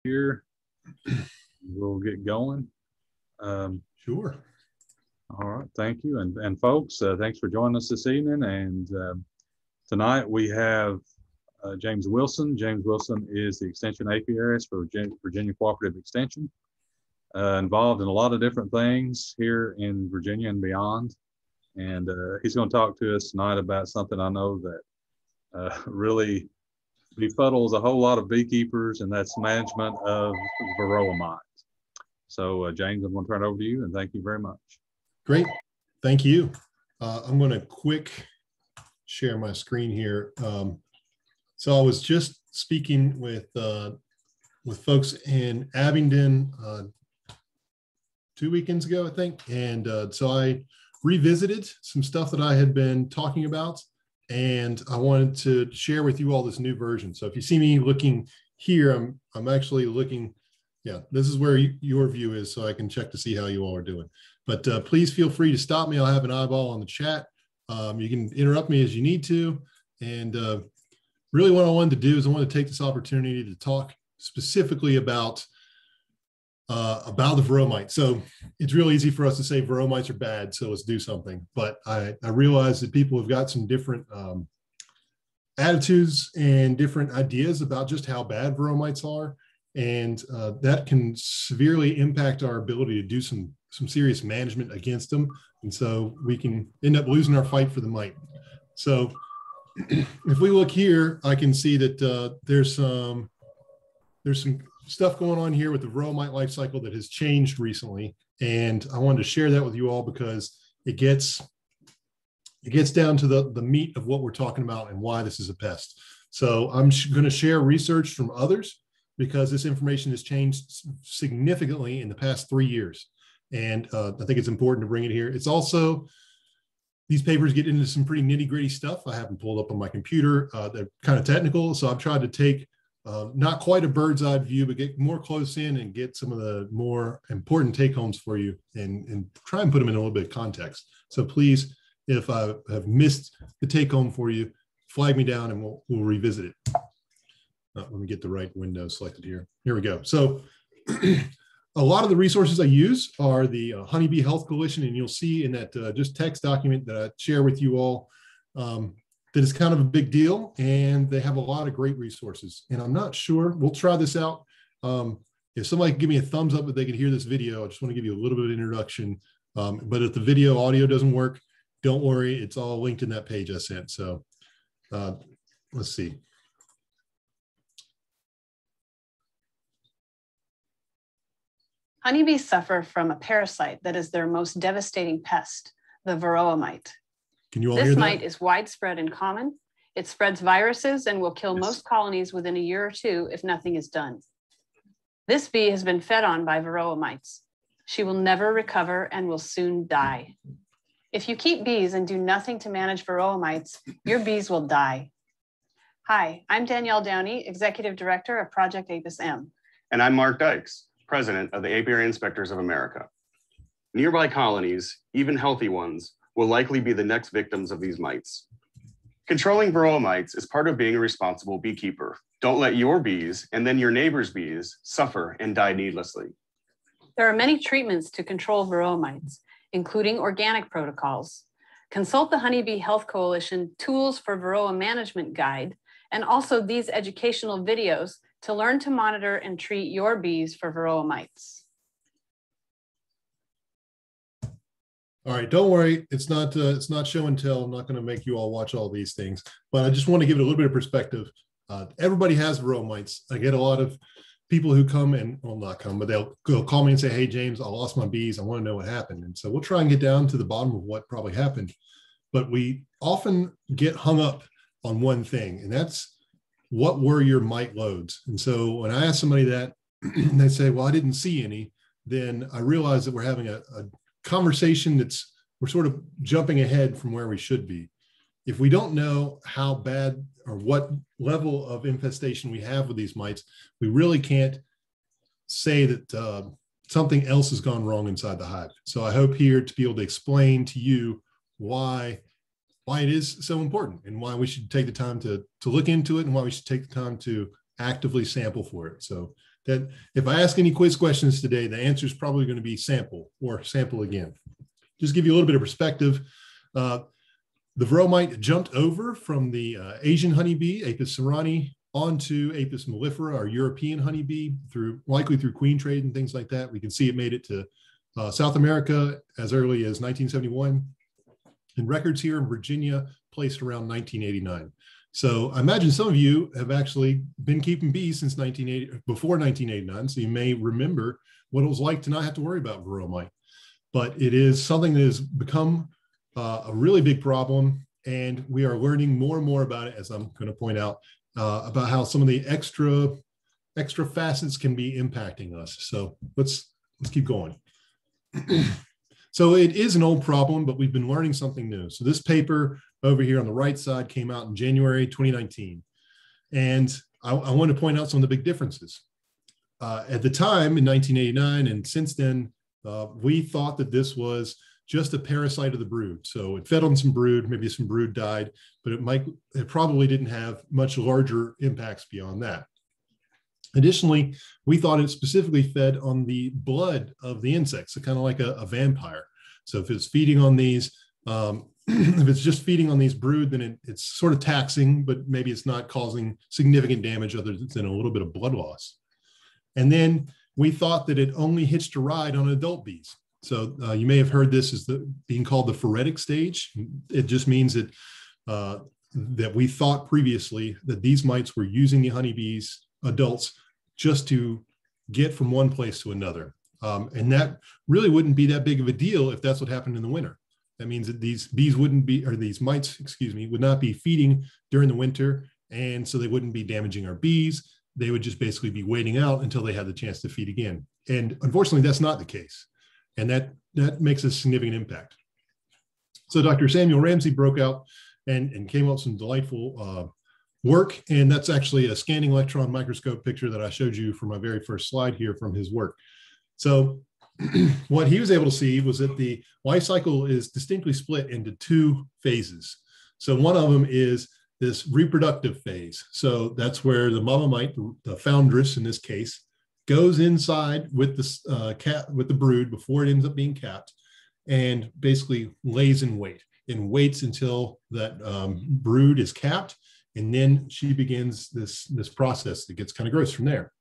here. We'll get going. Sure. All right, thank you. And folks, thanks for joining us this evening. And tonight we have James Wilson. James Wilson is the Extension Apiarist for Virginia Cooperative Extension, involved in a lot of different things here in Virginia and beyond. And he's going to talk to us tonight about something I know that really befuddles a whole lot of beekeepers, and that's management of Varroa mites. So James, I'm going to turn it over to you, and thank you very much. Great, thank you. I'm going to quick share my screen here. So I was just speaking with folks in Abingdon 2 weekends ago, I think, and so I revisited some stuff that I had been talking about, and I wanted to share with you all this new version. So if you see me looking here, I'm actually looking, yeah, this is where your view is, so I can check to see how you all are doing. But please feel free to stop me. I'll have an eyeball on the chat. You can interrupt me as you need to. And really what I wanted to do is I want to take this opportunity to talk specifically about the Varroa mite. So it's real easy for us to say Varroa mites are bad, so let's do something. But I realize that people have got some different attitudes and different ideas about just how bad Varroa mites are. And that can severely impact our ability to do some serious management against them. And so we can end up losing our fight for the mite. So if we look here, I can see that there's some stuff going on here with the Varroa mite life cycle that has changed recently. And I wanted to share that with you all because it gets down to the meat of what we're talking about and why this is a pest. So I'm going to share research from others because this information has changed significantly in the past 3 years. And I think it's important to bring it here. It's also, these papers get into some pretty nitty gritty stuff. I have them pulled up on my computer. They're kind of technical. So I've tried to take not quite a bird's eye view, but get more close in and get some of the more important take homes for you and try and put them in a little bit of context. So please, if I have missed the take home for you, flag me down and we'll revisit it. Let me get the right window selected here. Here we go. So a lot of the resources I use are the Honeybee Health Coalition, and you'll see in that just text document that I share with you all that is kind of a big deal, and they have a lot of great resources. And I'm not sure, we'll try this out. If somebody can give me a thumbs up if they can hear this video, I just want to give you a little bit of introduction. But if the video audio doesn't work, don't worry, it's all linked in that page I sent. So let's see. Honeybees suffer from a parasite that is their most devastating pest, the Varroa mite. Can you all hear that? This mite is widespread and common. It spreads viruses and will kill most colonies within a year or two if nothing is done. This bee has been fed on by Varroa mites. She will never recover and will soon die. If you keep bees and do nothing to manage Varroa mites, your bees will die. Hi, I'm Danielle Downey, Executive Director of Project Apis M. And I'm Mark Dykes, President of the Apiary Inspectors of America. Nearby colonies, even healthy ones, will likely be the next victims of these mites. Controlling Varroa mites is part of being a responsible beekeeper. Don't let your bees and then your neighbor's bees suffer and die needlessly. There are many treatments to control Varroa mites, including organic protocols. Consult the Honeybee Health Coalition Tools for Varroa Management Guide, and also these educational videos to learn to monitor and treat your bees for Varroa mites. All right, don't worry, it's not show and tell. I'm not going to make you all watch all these things, but I just want to give it a little bit of perspective. Everybody has Varroa mites. I get a lot of people who come and, well, not come, but they'll call me and say, hey, James, I lost my bees. I want to know what happened. And so we'll try and get down to the bottom of what probably happened. But we often get hung up on one thing, and that's what were your mite loads? And so when I ask somebody that, and they say, well, I didn't see any, then I realize that we're having a conversation we're sort of jumping ahead from where we should be. If we don't know how bad or what level of infestation we have with these mites, we really can't say that something else has gone wrong inside the hive. So I hope here to be able to explain to you why it is so important and why we should take the time to look into it and why we should take the time to actively sample for it. So that if I ask any quiz questions today, the answer is probably going to be sample or sample again. Just give you a little bit of perspective. The Varroa mite jumped over from the Asian honeybee, Apis cerani, onto Apis mellifera, our European honeybee, likely through queen trade and things like that. We can see it made it to South America as early as 1971. And records here in Virginia placed around 1989. So I imagine some of you have actually been keeping bees since before 1989. So you may remember what it was like to not have to worry about Varroa mite. But it is something that has become a really big problem. And we are learning more and more about it, as I'm going to point out, about how some of the extra facets can be impacting us. So let's keep going. So it is an old problem, but we've been learning something new. So this paper over here on the right side came out in January 2019. And I want to point out some of the big differences. At the time in 1989, and since then, we thought that this was just a parasite of the brood. So it fed on some brood, maybe some brood died, but it probably didn't have much larger impacts beyond that. Additionally, we thought it specifically fed on the blood of the insects, so kind of like a vampire. So if it's feeding on these, if it's just feeding on these brood, then it's sort of taxing, but maybe it's not causing significant damage other than a little bit of blood loss. And then we thought that it only hitched a ride on adult bees. So you may have heard this as being called the phoretic stage. It just means that, that we thought previously that these mites were using the honeybees, adults, just to get from one place to another. And that really wouldn't be that big of a deal if that's what happened in the winter. That means that these bees wouldn't be, or these mites, excuse me, would not be feeding during the winter. And so they wouldn't be damaging our bees. They would just basically be waiting out until they had the chance to feed again. And unfortunately, that's not the case. And that makes a significant impact. So Dr. Samuel Ramsey broke out and came up with some delightful work. And that's actually a scanning electron microscope picture that I showed you for my very first slide here from his work. So what he was able to see was that the life cycle is distinctly split into two phases. So one of them is this reproductive phase. So that's where the mama mite, the foundress in this case, goes inside with the brood before it ends up being capped, and basically lays in wait and waits until that brood is capped, and then she begins this process that gets kind of gross from there.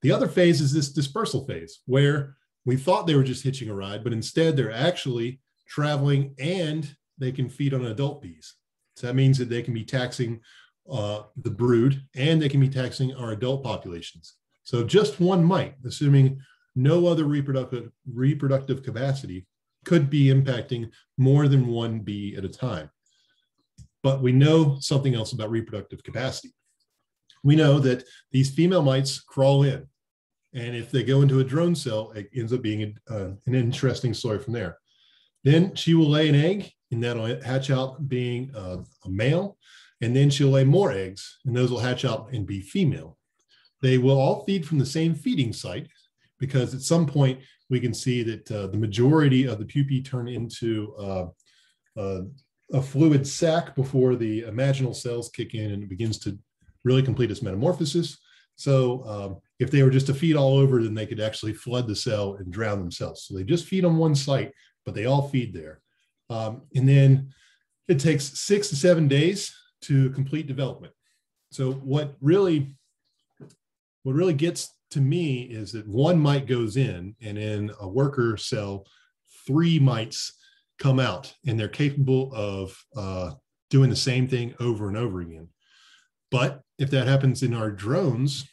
The other phase is this dispersal phase, where we thought they were just hitching a ride, but instead they're actually traveling and they can feed on adult bees. So that means that they can be taxing the brood and they can be taxing our adult populations. So just one mite, assuming no other reproductive capacity, could be impacting more than one bee at a time. But we know something else about reproductive capacity. We know that these female mites crawl in, and if they go into a drone cell, it ends up being an interesting story from there. Then she will lay an egg, and that'll hatch out being a male, and then she'll lay more eggs, and those will hatch out and be female. They will all feed from the same feeding site, because at some point we can see that the majority of the pupae turn into a fluid sac before the imaginal cells kick in and it begins to really complete its metamorphosis. So if they were just to feed all over, then they could actually flood the cell and drown themselves. So they just feed on one site, but they all feed there. And then it takes 6 to 7 days to complete development. So what really gets to me is that one mite goes in, and in a worker cell, 3 mites come out, and they're capable of doing the same thing over and over again. But if that happens in our drones,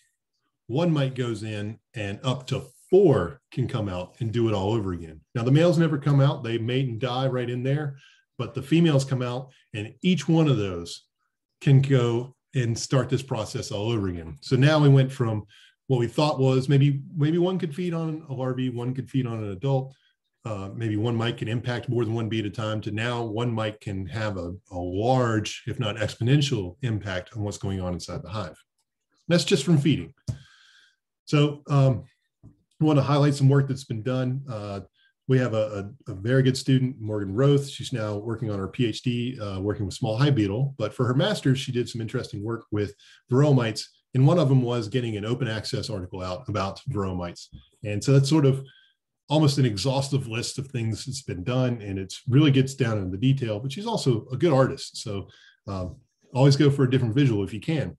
1 mite goes in and up to 4 can come out and do it all over again. Now, the males never come out. They mate and die right in there, but the females come out, and each one of those can go and start this process all over again. So now we went from what we thought was maybe one could feed on a larvae, one could feed on an adult, maybe one mite can impact more than one bee at a time, to now one mite can have a large, if not exponential, impact on what's going on inside the hive. That's just from feeding. So I want to highlight some work that's been done. We have a very good student, Morgan Roth. She's now working on her PhD, working with small hive beetle. But for her master's, she did some interesting work with Varroa mites And one of them was getting an open access article out about Varroa mites. And so that's sort of almost an exhaustive list of things that's been done, and it really gets down into the detail, but she's also a good artist. So always go for a different visual if you can.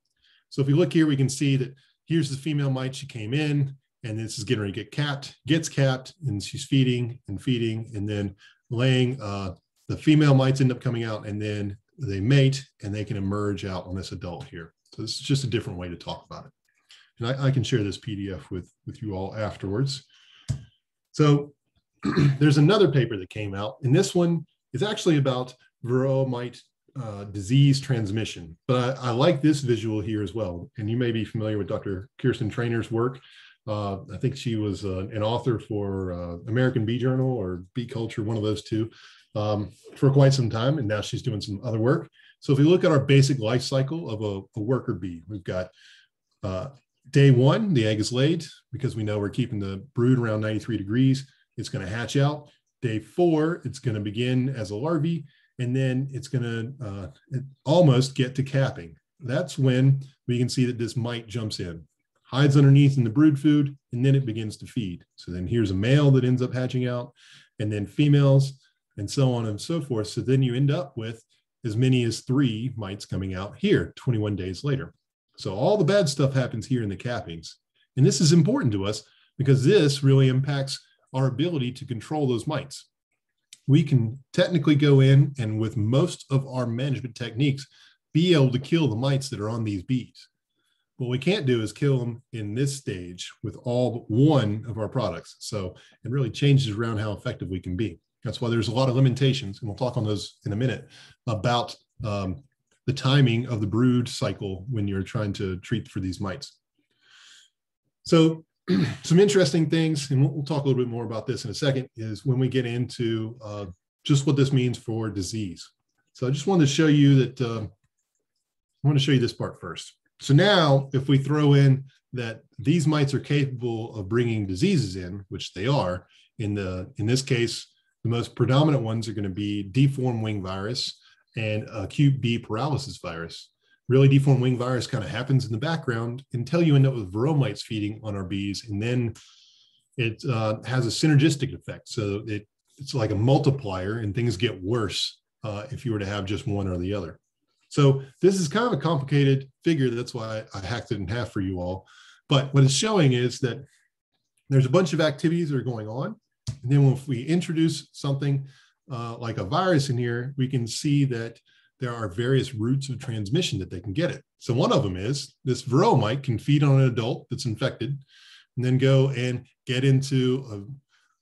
So if you look here, we can see that here's the female mite. She came in, and this is getting ready to get capped, gets capped, and she's feeding, and then laying. The female mites end up coming out, and then they mate, and they can emerge out on this adult here. So this is just a different way to talk about it. And I can share this PDF with you all afterwards. So there's another paper that came out, and this one is actually about Varroa mite disease transmission. But I like this visual here as well. And you may be familiar with Dr. Kirsten Trainer's work. I think she was an author for American Bee Journal or Bee Culture, one of those two, for quite some time. And now she's doing some other work. So if we look at our basic life cycle of a worker bee, we've got day one, the egg is laid because we know we're keeping the brood around 93 degrees. It's going to hatch out. Day 4, it's going to begin as a larvae, and then it's going to almost get to capping. That's when we can see that this mite jumps in, hides underneath in the brood food, and then it begins to feed. So then here's a male that ends up hatching out, and then females, and so on and so forth. So then you end up with as many as 3 mites coming out here 21 days later. So all the bad stuff happens here in the cappings. And this is important to us because this really impacts our ability to control those mites. We can technically go in and with most of our management techniques, be able to kill the mites that are on these bees. What we can't do is kill them in this stage with all but one of our products. So it really changes around how effective we can be. That's why there's a lot of limitations, and we'll talk on those in a minute, about the timing of the brood cycle when you're trying to treat for these mites. So some interesting things, and we'll talk a little bit more about this in a second, is when we get into just what this means for disease. So I just wanted to show you that, I want to show you this part first. So now if we throw in that these mites are capable of bringing diseases in, which they are, in this case, the most predominant ones are going to be deformed wing virus and acute bee paralysis virus. Really, deformed wing virus kind of happens in the background until you end up with Varroa mites feeding on our bees, and then it has a synergistic effect. So it's like a multiplier, and things get worse if you were to have just one or the other. So this is kind of a complicated figure. That's why I hacked it in half for you all. But what it's showing is that there's a bunch of activities that are going on. And then if we introduce something like a virus in here, we can see that there are various routes of transmission that they can get it. So one of them is this Varroa mite can feed on an adult that's infected and then go and get into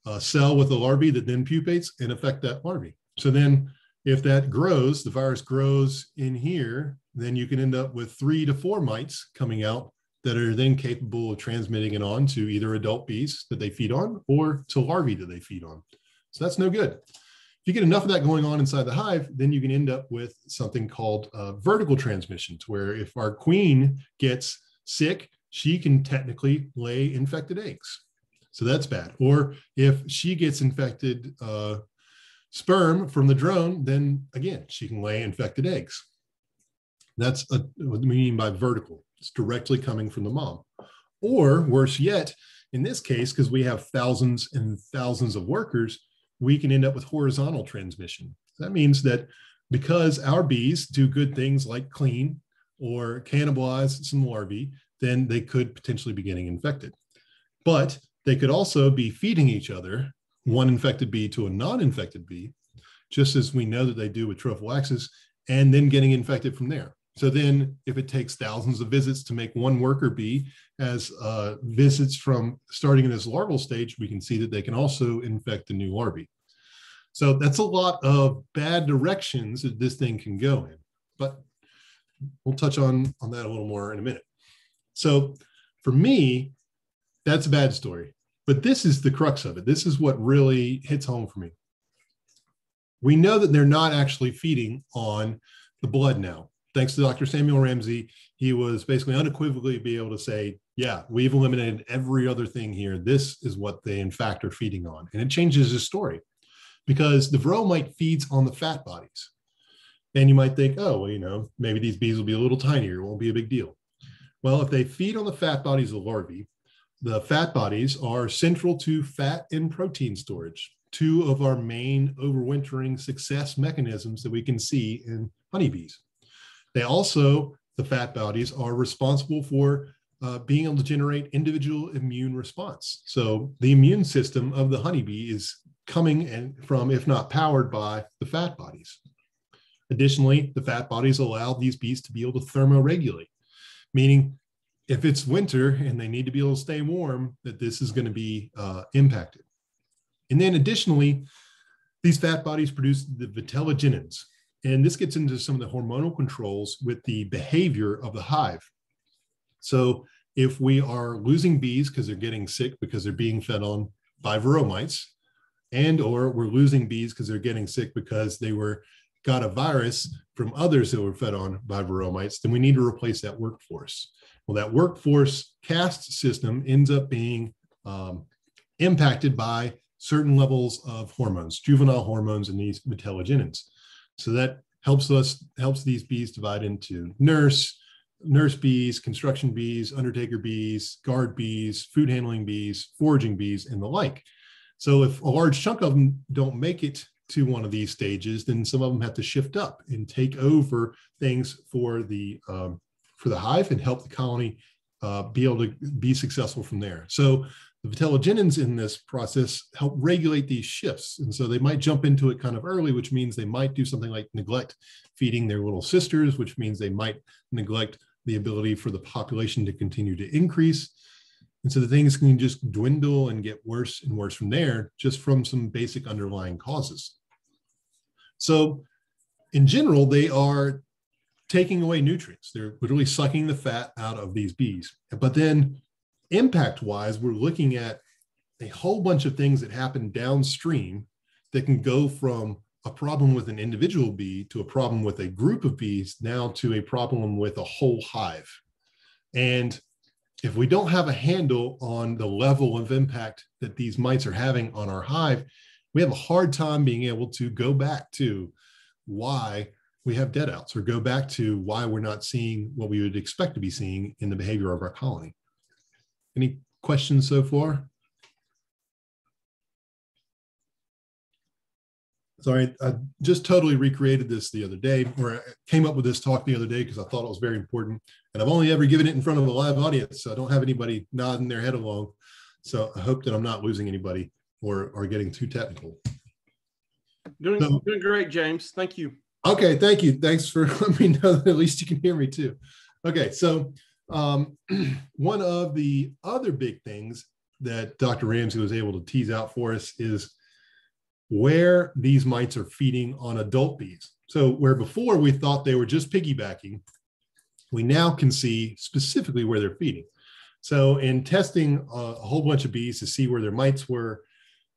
a cell with a larvae that then pupates and affect that larvae. So then if that grows, the virus grows in here, then you can end up with 3 to 4 mites coming out that are then capable of transmitting it on to either adult bees that they feed on or to larvae that they feed on. So that's no good. If you get enough of that going on inside the hive, then you can end up with something called vertical transmission, to where if our queen gets sick, she can technically lay infected eggs. So that's bad. Or if she gets infected sperm from the drone, then again, she can lay infected eggs. That's what we mean by vertical. It's directly coming from the mom. Or worse yet, in this case, because we have thousands and thousands of workers, we can end up with horizontal transmission. That means that because our bees do good things like clean or cannibalize some larvae, then they could potentially be getting infected. But they could also be feeding each other, one infected bee to a non-infected bee, just as we know that they do with trophoaxis, and then getting infected from there. So then if it takes thousands of visits to make one worker bee as visits from starting in this larval stage, we can see that they can also infect the new larvae. So that's a lot of bad directions that this thing can go in, but we'll touch on that a little more in a minute. So for me, that's a bad story, but this is the crux of it. This is what really hits home for me. We know that they're not actually feeding on the blood now. Thanks to Dr. Samuel Ramsey, he was basically unequivocally be able to say, yeah, we've eliminated every other thing here. This is what they in fact are feeding on. And it changes the story because the Varroa mite feeds on the fat bodies. And you might think, oh, well, maybe these bees will be a little tinier. It won't be a big deal. Well, if they feed on the fat bodies of larvae, the fat bodies are central to fat and protein storage, two of our main overwintering success mechanisms that we can see in honeybees. They also, the fat bodies, are responsible for being able to generate individual immune response. So the immune system of the honeybee is coming from, if not powered by, the fat bodies. Additionally, the fat bodies allow these bees to be able to thermoregulate, meaning if it's winter and they need to be able to stay warm, that this is going to be impacted. And then additionally, these fat bodies produce the vitellogenins. And this gets into some of the hormonal controls with the behavior of the hive. So if we are losing bees because they're getting sick because they're being fed on by Varroa mites, and or we're losing bees because they're getting sick because they got a virus from others that were fed on by Varroa mites, then we need to replace that workforce. Well, that workforce caste system ends up being impacted by certain levels of hormones, juvenile hormones, and these vitellogenins. So that helps these bees divide into nurse bees, construction bees, undertaker bees, guard bees, food handling bees, foraging bees, and the like. So if a large chunk of them don't make it to one of these stages, then some of them have to shift up and take over things for the hive and help the colony be able to be successful from there. So the vitellogenins in this process help regulate these shifts. And so they might jump into it kind of early, which means they might do something like neglect feeding their little sisters, which means they might neglect the ability for the population to continue to increase. And so the things can just dwindle and get worse and worse from there, just from some basic underlying causes. So in general, they are taking away nutrients. They're literally sucking the fat out of these bees. But then impact-wise, we're looking at a whole bunch of things that happen downstream that can go from a problem with an individual bee to a problem with a group of bees, now to a problem with a whole hive. And if we don't have a handle on the level of impact that these mites are having on our hive, we have a hard time being able to go back to why we have dead outs, or go back to why we're not seeing what we would expect to be seeing in the behavior of our colony. Any questions so far? Sorry, I just totally recreated this the other day, or I came up with this talk the other day because I thought it was very important. And I've only ever given it in front of a live audience, so I don't have anybody nodding their head along. So I hope that I'm not losing anybody or getting too technical. Doing great, James. Thank you. Okay, thank you. Thanks for letting me know that at least you can hear me too. Okay, so one of the other big things that Dr. Ramsey was able to tease out for us is where these mites are feeding on adult bees. So where before we thought they were just piggybacking, we now can see specifically where they're feeding. So in testing a whole bunch of bees to see where their mites were,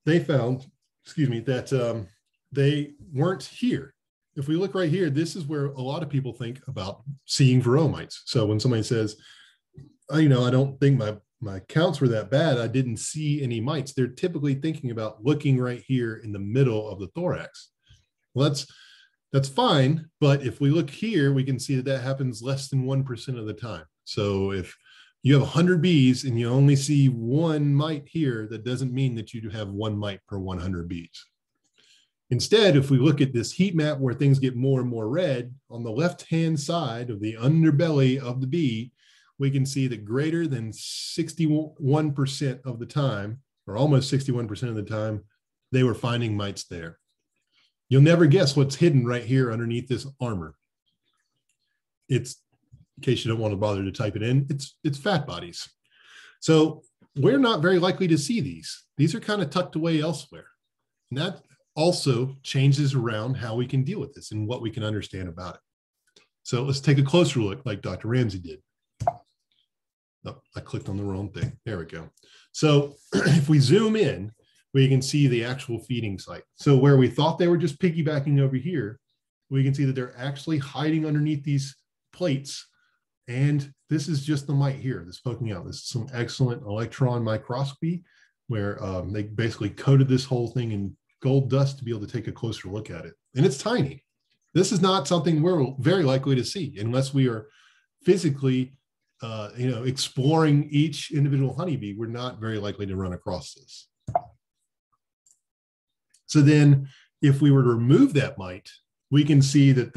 they found, that they weren't here. If we look right here, this is where a lot of people think about seeing Varroa mites. So when somebody says, oh, I don't think my counts were that bad, I didn't see any mites, they're typically thinking about looking right here in the middle of the thorax. Well, that's fine, but if we look here, we can see that happens less than 1% of the time. So if you have 100 bees and you only see one mite here, that doesn't mean that you have one mite per 100 bees. Instead, if we look at this heat map where things get more and more red, on the left-hand side of the underbelly of the bee, we can see that greater than 61% of the time, or almost 61% of the time, they were finding mites there. You'll never guess what's hidden right here underneath this armor. It's, in case you don't want to bother to type it in, it's fat bodies. So we're not very likely to see these. These are kind of tucked away elsewhere. And that also changes around how we can deal with this and what we can understand about it. So let's take a closer look like Dr. Ramsey did. Oh, I clicked on the wrong thing. There we go. So if we zoom in, we can see the actual feeding site. So where we thought they were just piggybacking over here, we can see that they're actually hiding underneath these plates. And this is just the mite here that's poking out. This is some excellent electron microscopy where they basically coated this whole thing in gold dust to be able to take a closer look at it. And it's tiny. This is not something we're very likely to see unless we are physically exploring each individual honeybee, we're not very likely to run across this. So then if we were to remove that mite, we can see that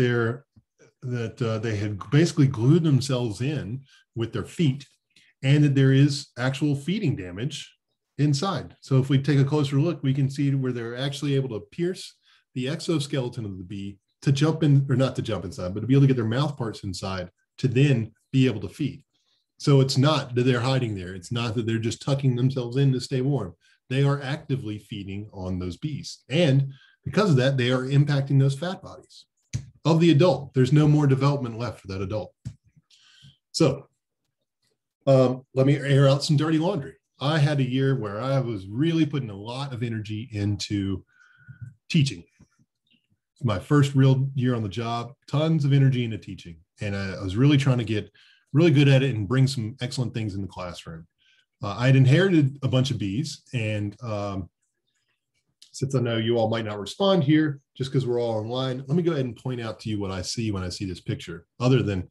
they had basically glued themselves in with their feet, and that there is actual feeding damage inside. So if we take a closer look, we can see where they're actually able to pierce the exoskeleton of the bee to jump in, or not to jump inside, but to be able to get their mouth parts inside to then be able to feed. So it's not that they're hiding there. It's not that they're just tucking themselves in to stay warm. They are actively feeding on those bees. And because of that, they are impacting those fat bodies of the adult. There's no more development left for that adult. So let me air out some dirty laundry. I had a year where I was really putting a lot of energy into teaching. It's my first real year on the job, tons of energy into teaching. And I was really trying to get really good at it and bring some excellent things in the classroom. I had inherited a bunch of bees, and since I know you all might not respond here, just because we're all online, let me go ahead and point out to you what I see when I see this picture, other than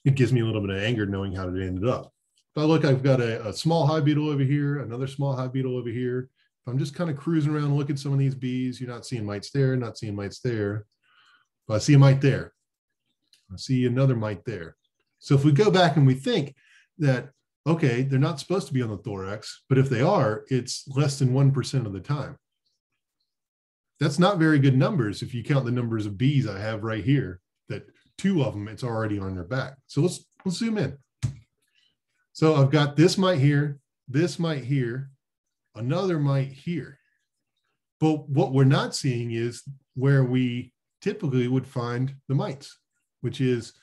it gives me a little bit of anger knowing how it ended up. If I look, I've got a small hive beetle over here, another small hive beetle over here. If I'm just kind of cruising around, look at some of these bees, you're not seeing mites there, not seeing mites there, but I see a mite there. I see another mite there. So if we go back and we think that, okay, they're not supposed to be on the thorax, but if they are, it's less than 1% of the time. That's not very good numbers if you count the numbers of bees I have right here, that 2 of them, it's already on their back. So let's zoom in. So I've got this mite here, another mite here. But what we're not seeing is where we typically would find the mites, which is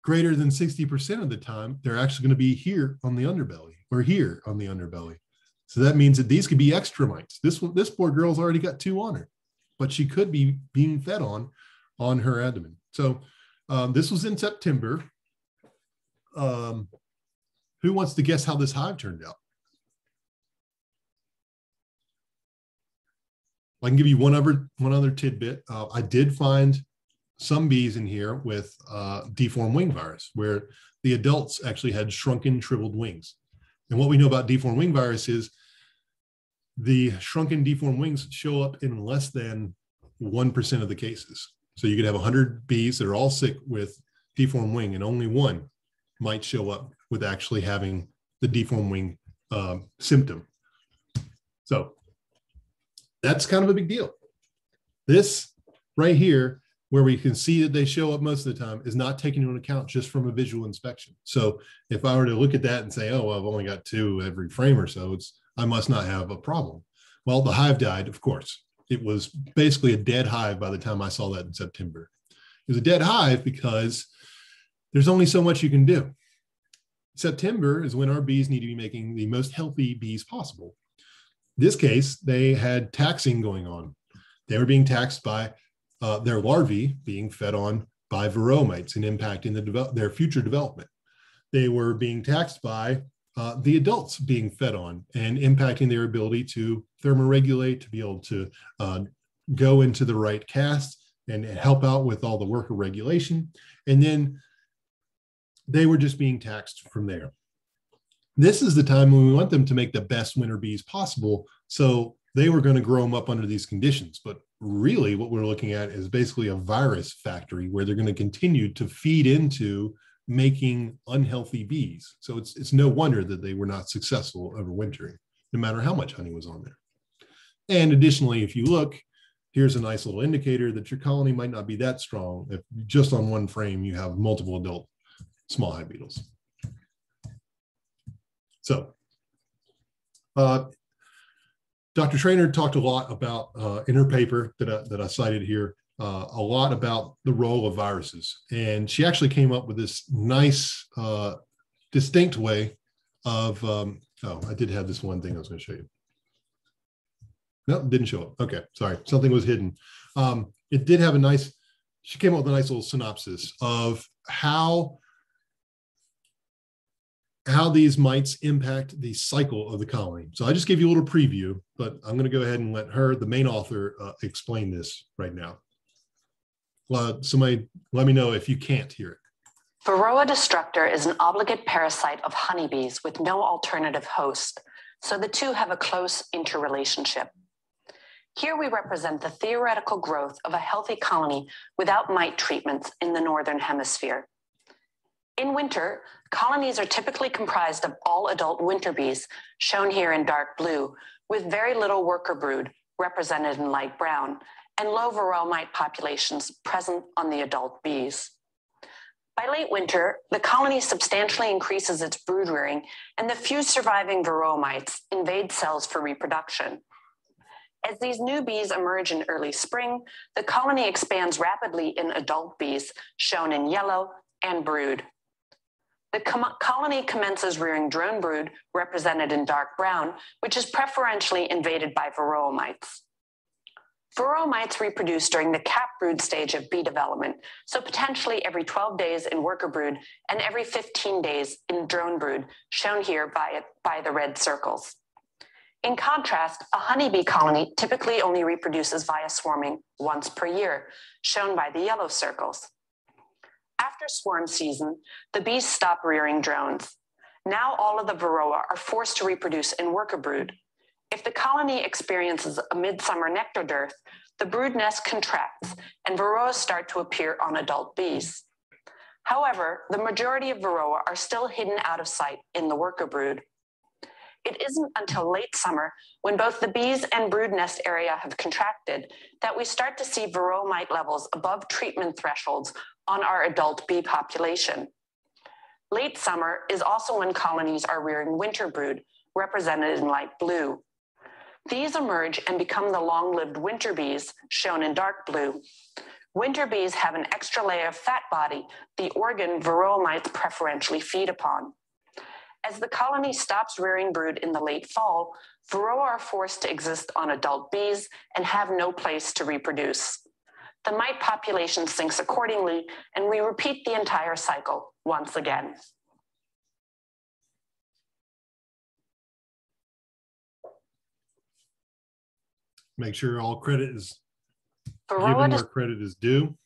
greater than 60% of the time, they're actually going to be here on the underbelly or here on the underbelly. So that means that these could be extra mites. This poor girl's already got 2 on her, but she could be being fed on her abdomen. So this was in September. Who wants to guess how this hive turned out? I can give you one other tidbit. I did find some bees in here with deformed wing virus, where the adults actually had shrunken, shriveled wings. And what we know about deformed wing virus is the shrunken, deformed wings show up in less than 1% of the cases. So you could have 100 bees that are all sick with deformed wing, and only 1 might show up with actually having the deformed wing symptom. So that's kind of a big deal. This right here, where we can see that they show up most of the time, is not taken into account just from a visual inspection. So if I were to look at that and say, oh, well, I've only got 2 every frame or so, I must not have a problem. Well, the hive died, of course. It was basically a dead hive by the time I saw that in September. It was a dead hive because there's only so much you can do. September is when our bees need to be making the most healthy bees possible. In this case, they had taxing going on. They were being taxed by their larvae being fed on by Varroa mites and impacting their future development. They were being taxed by the adults being fed on and impacting their ability to thermoregulate, to be able to go into the right cast and help out with all the worker regulation. And then they were just being taxed from there. This is the time when we want them to make the best winter bees possible. So they were going to grow them up under these conditions. But really what we're looking at is basically a virus factory where they're going to continue to feed into making unhealthy bees. So it's no wonder that they were not successful overwintering, no matter how much honey was on there. And additionally, if you look, here's a nice little indicator that your colony might not be that strong if just on one frame you have multiple adult small hive beetles. So Dr. Trainer talked a lot about, in her paper that I cited here, a lot about the role of viruses. And she actually came up with this nice, distinct way of, oh, I did have this one thing I was going to show you. No, it didn't show up. Okay, sorry, something was hidden. It did have a nice, she came up with a nice little synopsis of how these mites impact the cycle of the colony. So I just gave you a little preview, but I'm going to go ahead and let her, the main author, explain this right now. Somebody let me know if you can't hear it. Varroa destructor is an obligate parasite of honeybees with no alternative host, so the two have a close interrelationship. Here we represent the theoretical growth of a healthy colony without mite treatments in the Northern Hemisphere. In winter, colonies are typically comprised of all adult winter bees, shown here in dark blue, with very little worker brood, represented in light brown, and low Varroa mite populations present on the adult bees. By late winter, the colony substantially increases its brood rearing, and the few surviving Varroa mites invade cells for reproduction. As these new bees emerge in early spring, the colony expands rapidly in adult bees, shown in yellow, and brood. The colony commences rearing drone brood, represented in dark brown, which is preferentially invaded by Varroa mites. Varroa mites reproduce during the cap brood stage of bee development, so potentially every 12 days in worker brood and every 15 days in drone brood, shown here by the red circles. In contrast, a honeybee colony typically only reproduces via swarming once per year, shown by the yellow circles. After swarm season, the bees stop rearing drones. Now all of the Varroa are forced to reproduce in worker brood. If the colony experiences a midsummer nectar dearth, the brood nest contracts and Varroa start to appear on adult bees. However, the majority of Varroa are still hidden out of sight in the worker brood. It isn't until late summer, when both the bees and brood nest area have contracted, that we start to see Varroa mite levels above treatment thresholds on our adult bee population. Late summer is also when colonies are rearing winter brood, represented in light blue. These emerge and become the long-lived winter bees, shown in dark blue. Winter bees have an extra layer of fat body, the organ Varroa mites preferentially feed upon. As the colony stops rearing brood in the late fall, Varroa are forced to exist on adult bees and have no place to reproduce. The mite population sinks accordingly, and we repeat the entire cycle once again. Make sure all credit is Varroa given where credit is due.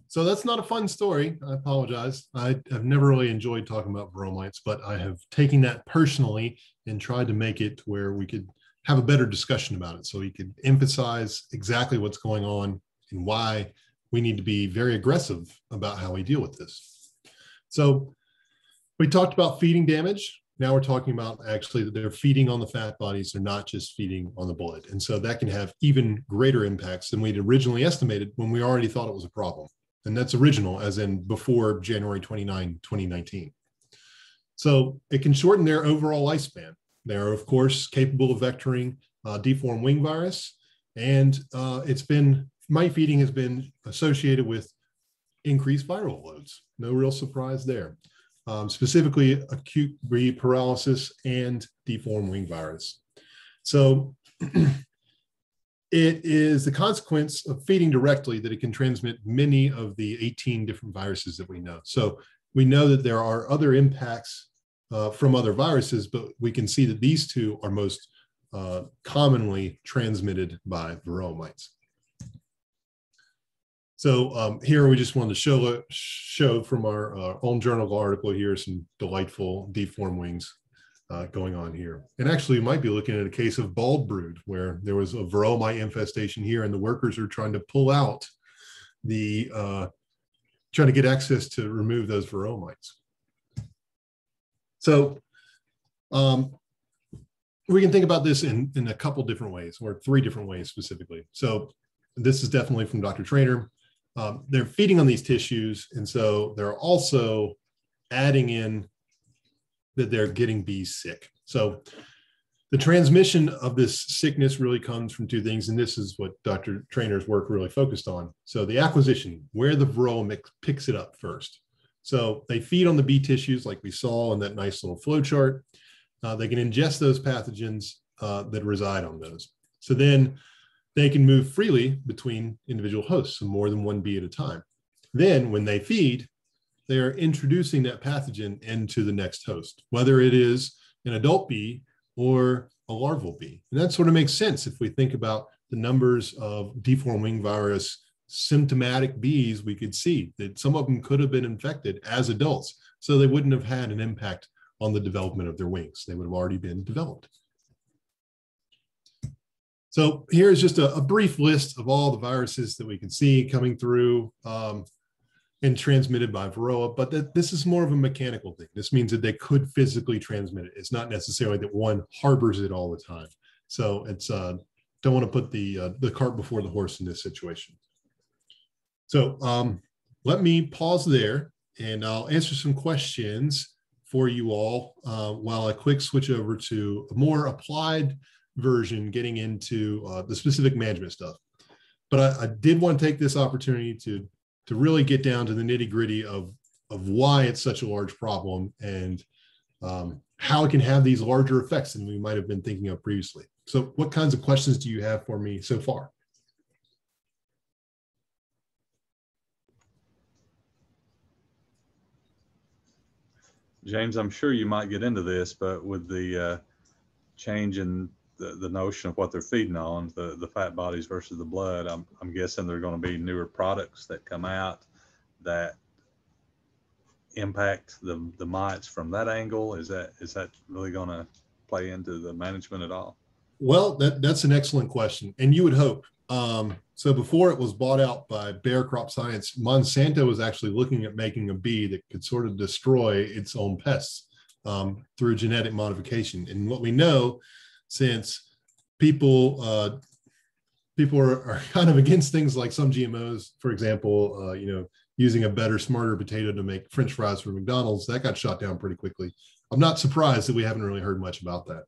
So that's not a fun story. I apologize. I've never really enjoyed talking about Varroa mites, but I have taken that personally and tried to make it where we could have a better discussion about it, so we could emphasize exactly what's going on and why we need to be very aggressive about how we deal with this. So we talked about feeding damage. Now we're talking about actually that they're feeding on the fat bodies. They're not just feeding on the blood. And so that can have even greater impacts than we'd originally estimated when we already thought it was a problem. And that's original, as in before January 29, 2019. So it can shorten their overall lifespan. They're, of course, capable of vectoring deformed wing virus. And mite feeding has been associated with increased viral loads. No real surprise there. Specifically acute bee paralysis and deformed wing virus. So it is the consequence of feeding directly that it can transmit many of the 18 different viruses that we know. So we know that there are other impacts from other viruses, but we can see that these two are most commonly transmitted by Varroa mites. So here we just wanted to show from our own journal article here some delightful deformed wings going on here. And actually, you might be looking at a case of bald brood where there was a Varroa mite infestation here, and the workers are trying to pull out trying to get access to remove those Varroa mites. So we can think about this in a couple different ways, or 3 different ways specifically. So this is definitely from Dr. Trainer. They're feeding on these tissues, and so they're also adding in that they're getting bees sick. So the transmission of this sickness really comes from 2 things, and this is what Dr. Trainer's work really focused on. So the acquisition, where the Varroa picks it up first. So they feed on the bee tissues like we saw in that nice little flow chart. They can ingest those pathogens that reside on those. So then they can move freely between individual hosts, so more than 1 bee at a time. Then when they feed, they are introducing that pathogen into the next host, whether it is an adult bee or a larval bee. And that sort of makes sense if we think about the numbers of deformed wing virus symptomatic bees, we could see that some of them could have been infected as adults. So they wouldn't have had an impact on the development of their wings. They would have already been developed. So here's just a brief list of all the viruses that we can see coming through and transmitted by Varroa, but this is more of a mechanical thing. This means that they could physically transmit it. It's not necessarily that one harbors it all the time. So it's don't want to put the cart before the horse in this situation. So let me pause there and I'll answer some questions for you all while I quick switch over to a more applied version, getting into the specific management stuff. But I did want to take this opportunity to really get down to the nitty gritty of why it's such a large problem and how it can have these larger effects than we might have been thinking of previously. So what kinds of questions do you have for me so far? James, I'm sure you might get into this, but with the change in the notion of what they're feeding on, the fat bodies versus the blood, I'm guessing there are going to be newer products that come out that impact the mites from that angle. Is that really going to play into the management at all? Well, that's an excellent question, and you would hope. So before it was bought out by Bayer Crop Science, Monsanto was actually looking at making a bee that could sort of destroy its own pests through genetic modification. And what we know, since people are kind of against things like some GMOs, for example, using a better, smarter potato to make French fries for McDonald's, that got shot down pretty quickly. I'm not surprised that we haven't really heard much about that.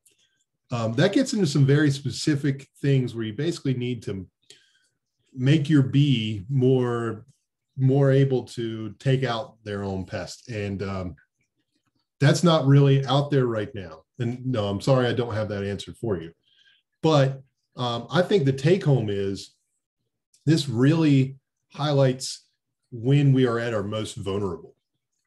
That gets into some very specific things where you basically need to make your bee more able to take out their own pest. And that's not really out there right now. And no, I'm sorry, I don't have that answer for you. But I think the take home is this really highlights when we are at our most vulnerable.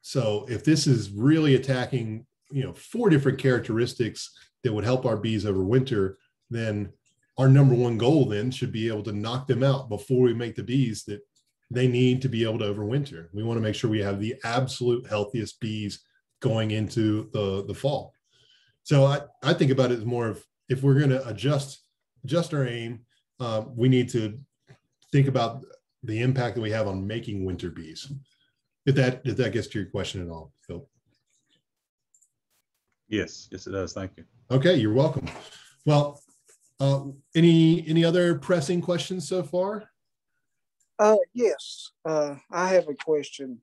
So if this is really attacking, 4 different characteristics that would help our bees overwinter, then our number one goal then should be able to knock them out before we make the bees that they need to be able to overwinter. We want to make sure we have the absolute healthiest bees going into the fall. So I think about it as more of, if we're going to adjust our aim, we need to think about the impact that we have on making winter bees. If that gets to your question at all, Phil. Yes, it does. Thank you. Okay, you're welcome. Well, any other pressing questions so far? Yes, I have a question.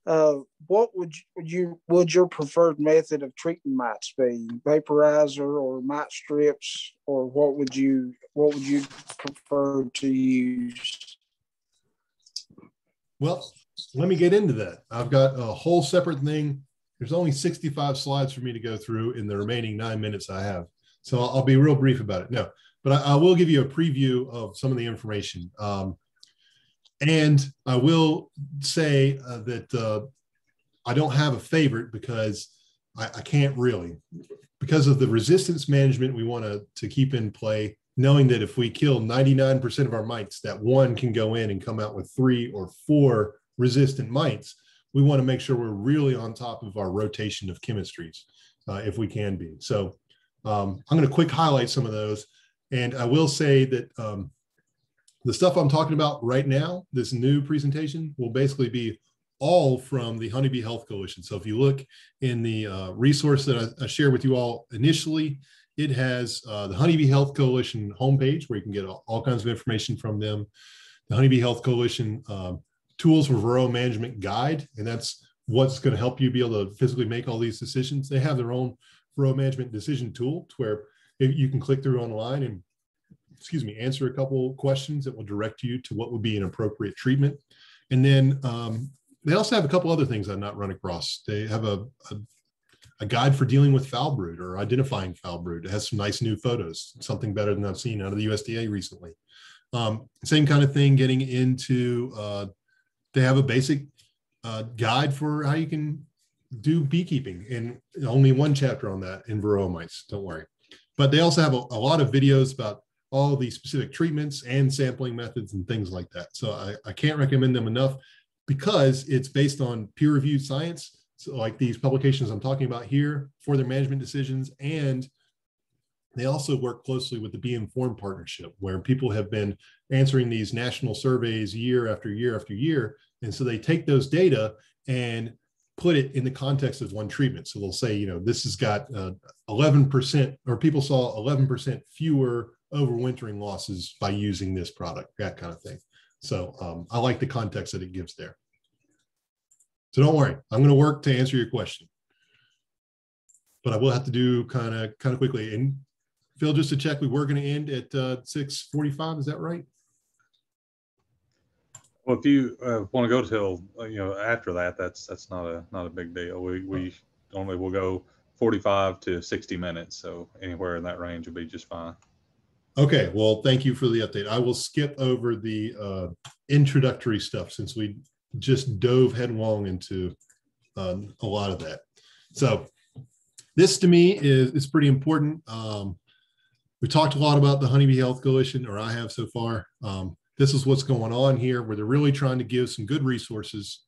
What would your preferred method of treating mites be? Vaporizer or mite strips, or what would you prefer to use? Well, let me get into that. I've got a whole separate thing. There's only 65 slides for me to go through in the remaining 9 minutes I have. So I'll be real brief about it. No, but I will give you a preview of some of the information. And I will say that I don't have a favorite because I can't really. Because of the resistance management we want to keep in play, knowing that if we kill 99% of our mites, that one can go in and come out with 3 or 4 resistant mites. We want to make sure we're really on top of our rotation of chemistries, if we can be. So I'm going to quick highlight some of those. And I will say that the stuff I'm talking about right now, this new presentation, will basically be all from the Honeybee Health Coalition. So if you look in the resource that I shared with you all initially, it has the Honeybee Health Coalition homepage where you can get all kinds of information from them. The Honeybee Health Coalition Tools for Varroa Management Guide, and that's what's going to help you be able to physically make all these decisions. They have their own Varroa Management Decision Tool to where you can click through online and, answer a couple questions that will direct you to what would be an appropriate treatment. And then they also have a couple other things I've not run across. They have a guide for dealing with foul brood or identifying foul brood. It has some nice new photos, something better than I've seen out of the USDA recently. Same kind of thing getting into, they have a basic guide for how you can do beekeeping, and only one chapter on that in Varroa mites, don't worry. But they also have a lot of videos about all the specific treatments and sampling methods and things like that. So I can't recommend them enough because it's based on peer-reviewed science. So like these publications I'm talking about here for their management decisions, and they also work closely with the Be Informed Partnership, where people have been answering these national surveys year after year after year. And so they take those data and put it in the context of one treatment. So they'll say, this has got 11%, or people saw 11% fewer overwintering losses by using this product, that kind of thing. So I like the context that it gives there. So don't worry, I'm going to work to answer your question, but I will have to do kind of quickly. And Phil, just to check, we were going to end at 6:45. Is that right? Well, if you want to go till after that, that's not a big deal. We normally will go 45 to 60 minutes, so anywhere in that range will be just fine. Okay, well, thank you for the update. I will skip over the introductory stuff since we just dove headlong into a lot of that. So this to me is pretty important. We talked a lot about the Honeybee Health Coalition, or I have so far. This is what's going on here, where they're really trying to give some good resources,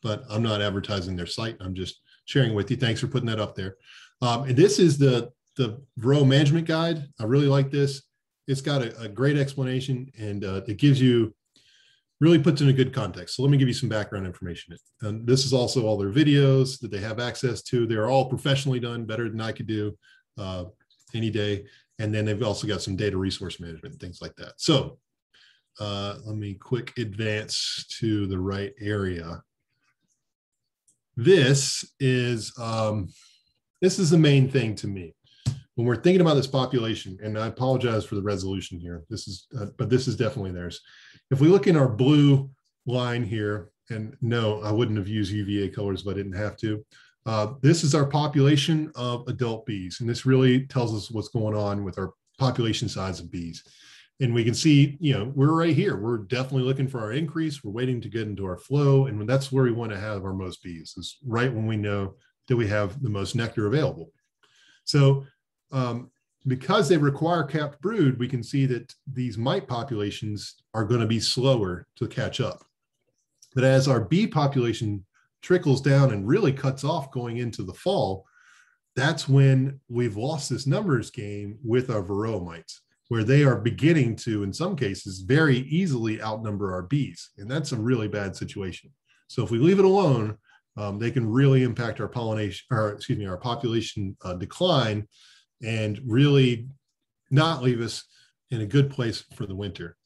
but I'm not advertising their site. I'm just sharing with you. Thanks for putting that up there. And this is the Varroa management guide. I really like this. It's got a great explanation, and it gives you, really puts in a good context. So let me give you some background information. And this is also all their videos that they have access to. They're all professionally done, better than I could do any day. And then they've also got some data resource management and things like that. So let me quick advance to the right area. This is the main thing to me. When we're thinking about this population, and I apologize for the resolution here, but this is definitely theirs. If we look in our blue line here, and no, I wouldn't have used UVA colors, but I didn't have to. This is our population of adult bees, and this really tells us what's going on with our population size of bees. And we can see, we're right here. We're definitely looking for our increase. We're waiting to get into our flow, and that's where we want to have our most bees, is right when we know that we have the most nectar available. So because they require capped brood, we can see that these mite populations are going to be slower to catch up. But as our bee population trickles down and really cuts off going into the fall, that's when we've lost this numbers game with our Varroa mites, where they are beginning to, in some cases, very easily outnumber our bees. And that's a really bad situation. So if we leave it alone, they can really impact our pollination, or excuse me, our population decline, and really not leave us in a good place for the winter.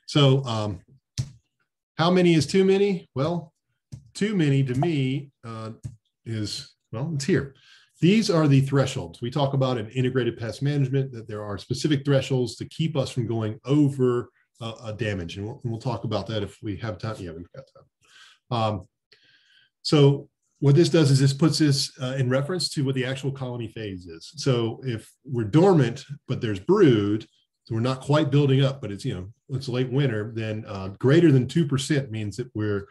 So how many is too many? Well, too many to me is, well, it's here. These are the thresholds. We talk about in integrated pest management that there are specific thresholds to keep us from going over a damage. And we'll talk about that if we have time. Yeah, we've got time. So what this does is this puts this in reference to what the actual colony phase is. So if we're dormant, but there's brood, so we're not quite building up, but it's, it's late winter, then greater than 2% means that we're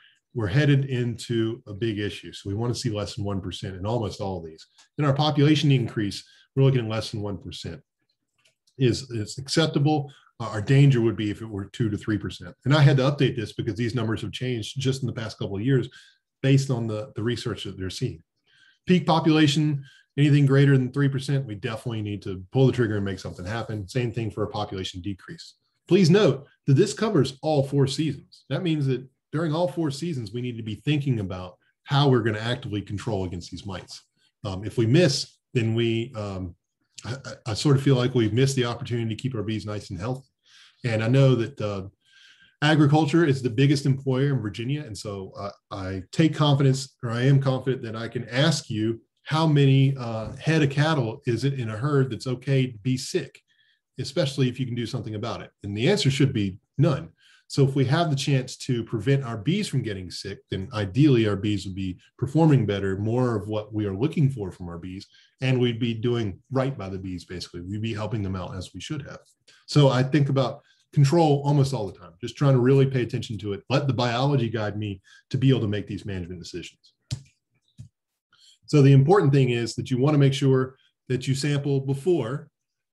headed into a big issue. So we want to see less than 1% in almost all of these. In our population increase, we're looking at less than 1%. Is acceptable. Our danger would be if it were 2 to 3%. And I had to update this because these numbers have changed just in the past couple of years based on the research that they're seeing. Peak population, anything greater than 3%, we definitely need to pull the trigger and make something happen. Same thing for a population decrease. Please note that this covers all 4 seasons. That means that during all 4 seasons, we need to be thinking about how we're going to actively control against these mites. If we miss, then I sort of feel like we've missed the opportunity to keep our bees nice and healthy. And I know that agriculture is the biggest employer in Virginia. And so I take confidence, or I am confident that I can ask you how many head of cattle is it in a herd that's okay to be sick, especially if you can do something about it. And the answer should be none. So if we have the chance to prevent our bees from getting sick, then ideally our bees would be performing better, more of what we are looking for from our bees, and we'd be doing right by the bees, basically. We'd be helping them out as we should have. So I think about control almost all the time, just trying to really pay attention to it. Let the biology guide me to be able to make these management decisions. So the important thing is that you want to make sure that you sample before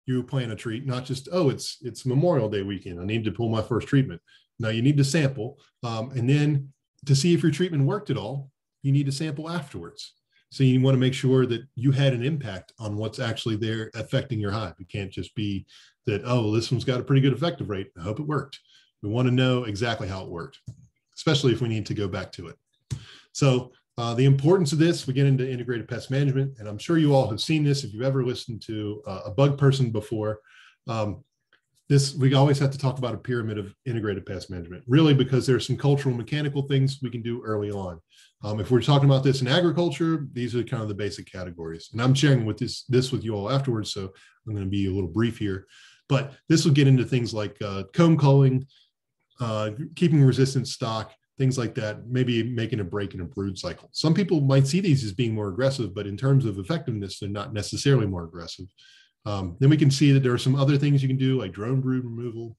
you plan a treat, not just, oh, it's Memorial Day weekend, I need to pull my first treatment. No, you need to sample. And then to see if your treatment worked at all, you need to sample afterwards. So you want to make sure that you had an impact on what's actually there affecting your hive. It can't just be that, oh, this one's got a pretty good effective rate, I hope it worked. We want to know exactly how it worked, especially if we need to go back to it. So the importance of this, we get into integrated pest management, and I'm sure you all have seen this if you've ever listened to a bug person before. We always have to talk about a pyramid of integrated pest management, really, because there's some cultural mechanical things we can do early on. If we're talking about this in agriculture, these are kind of the basic categories. And I'm sharing with this with you all afterwards, so I'm going to be a little brief here. But this will get into things like comb culling, keeping resistant stock, things like that, maybe making a break in a brood cycle. Some people might see these as being more aggressive, but in terms of effectiveness, they're not necessarily more aggressive. Then we can see that there are some other things you can do, like drone brood removal.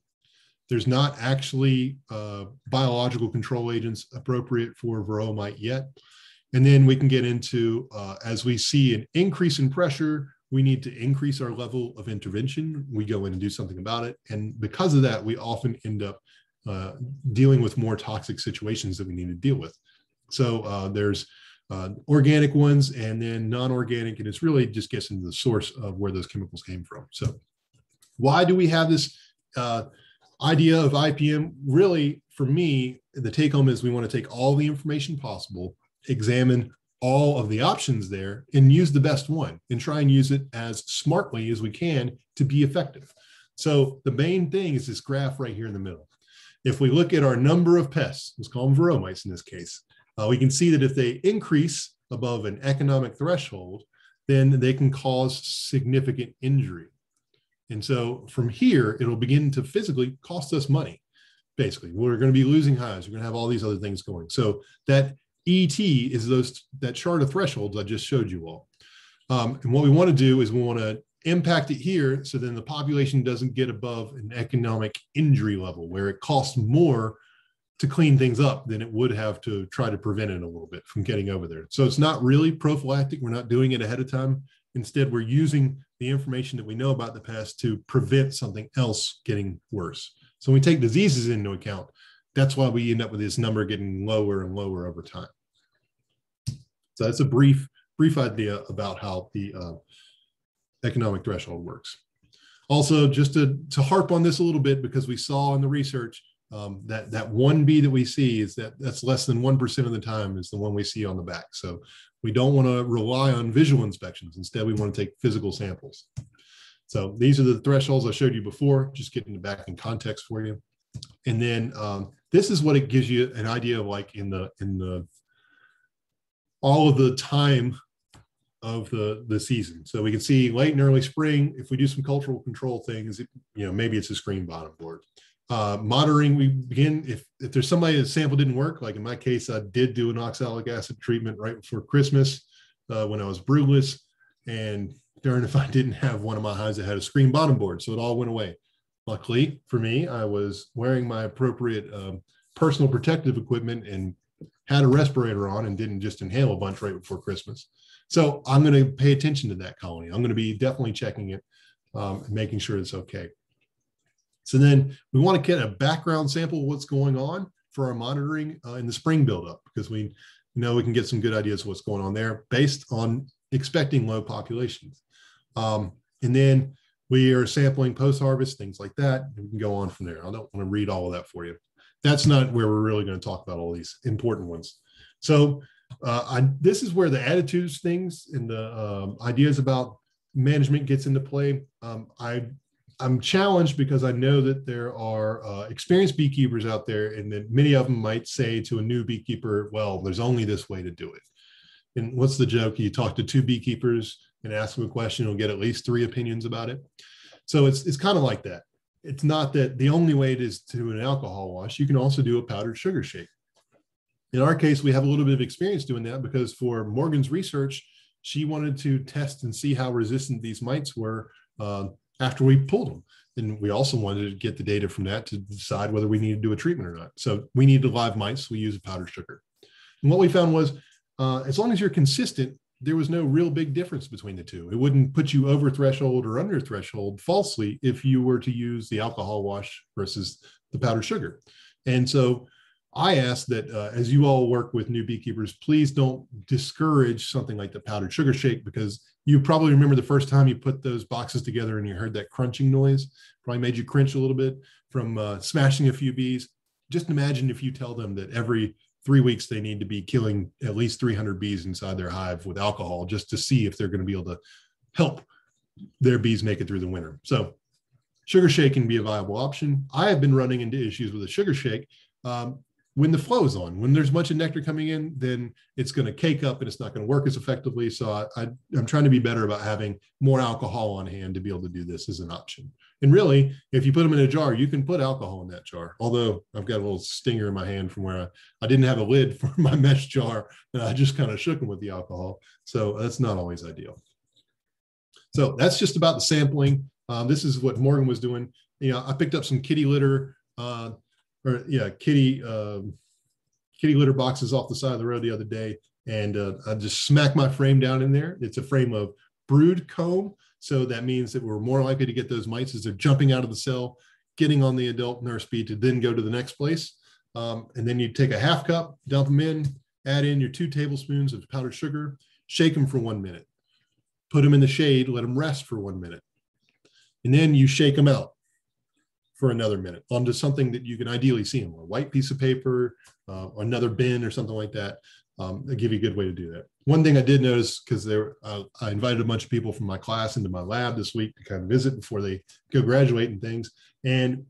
There's not actually biological control agents appropriate for Varroa mite yet. And then we can get into, as we see an increase in pressure, we need to increase our level of intervention. We go in and do something about it. And because of that, we often end up dealing with more toxic situations that we need to deal with. So there's organic ones and then non-organic, and it's really just gets into the source of where those chemicals came from. So why do we have this idea of IPM? Really, for me, the take home is we want to take all the information possible, examine all of the options there, and use the best one, and try and use it as smartly as we can to be effective. So the main thing is this graph right here in the middle. If we look at our number of pests, let's call them Varroa mites in this case, we can see that if they increase above an economic threshold, then they can cause significant injury. And so from here, it'll begin to physically cost us money. Basically, we're going to be losing hives. We're going to have all these other things going. So that ET is that chart of thresholds I just showed you all. And what we want to do is we want to impact it here, so then the population doesn't get above an economic injury level where it costs more to clean things up than it would have to try to prevent it a little bit from getting over there. So it's not really prophylactic. We're not doing it ahead of time. Instead, we're using the information that we know about the pest to prevent something else getting worse. So when we take diseases into account, that's why we end up with this number getting lower and lower over time. So that's a brief idea about how the economic threshold works. Also, just to harp on this a little bit, because we saw in the research that one bee that we see is that's less than 1% of the time is the one we see on the back. So we don't want to rely on visual inspections. Instead, we want to take physical samples. So these are the thresholds I showed you before, just getting it back in context for you. And then this is what it gives you an idea of, like in the all of the time of the season. So we can see late and early spring, if we do some cultural control things, maybe it's a screen bottom board. Monitoring, we begin, if there's somebody that sample didn't work, like in my case, I did do an oxalic acid treatment right before Christmas when I was broodless, and darn if I didn't have one of my hives that had a screen bottom board, so it all went away. Luckily for me, I was wearing my appropriate personal protective equipment and had a respirator on and didn't just inhale a bunch right before Christmas. So I'm going to pay attention to that colony. I'm going to be definitely checking it and making sure it's okay. So then we want to get a background sample of what's going on for our monitoring in the spring buildup, because we know we can get some good ideas of what's going on there based on expecting low populations. And then we are sampling post-harvest, things like that. We can go on from there. I don't want to read all of that for you. That's not where we're really going to talk about all these important ones. So this is where the attitudes things and the ideas about management gets into play. I'm challenged because I know that there are experienced beekeepers out there, and that many of them might say to a new beekeeper, well, there's only this way to do it. And what's the joke? You talk to two beekeepers and ask them a question, you'll get at least 3 opinions about it. So it's kind of like that. It's not that the only way it is to do an alcohol wash. You can also do a powdered sugar shake. In our case, we have a little bit of experience doing that because for Morgan's research, she wanted to test and see how resistant these mites were after we pulled them. And we also wanted to get the data from that to decide whether we need to do a treatment or not. So we needed live mites, so we use a powdered sugar. And what we found was, as long as you're consistent, there was no real big difference between the two. It wouldn't put you over threshold or under threshold falsely if you were to use the alcohol wash versus the powdered sugar. And so I ask that as you all work with new beekeepers, please don't discourage something like the powdered sugar shake, because you probably remember the first time you put those boxes together and you heard that crunching noise, probably made you cringe a little bit from smashing a few bees. Just imagine if you tell them that every 3 weeks they need to be killing at least 300 bees inside their hive with alcohol just to see if they're going to be able to help their bees make it through the winter. So sugar shake can be a viable option. I have been running into issues with a sugar shake when the flow is on. When there's a bunch of nectar coming in, then it's going to cake up and it's not going to work as effectively. So I'm trying to be better about having more alcohol on hand to be able to do this as an option. And really, if you put them in a jar, you can put alcohol in that jar. Although I've got a little stinger in my hand from where I didn't have a lid for my mesh jar, and I just kind of shook them with the alcohol. So that's not always ideal. So that's just about the sampling. This is what Morgan was doing. I picked up some kitty litter, kitty litter boxes off the side of the road the other day, and I just smacked my frame down in there. It's a frame of brood comb. So that means that we're more likely to get those mites as they're jumping out of the cell, getting on the adult nurse bee to then go to the next place. And then you take a half cup, dump them in, add in your 2 tablespoons of powdered sugar, shake them for 1 minute, put them in the shade, let them rest for 1 minute. And then you shake them out for another minute onto something that you can ideally see them, a white piece of paper, another bin or something like that. They'll give you a good way to do that. One thing I did notice, because I invited a bunch of people from my class into my lab this week to kind of visit before they go graduate and things. And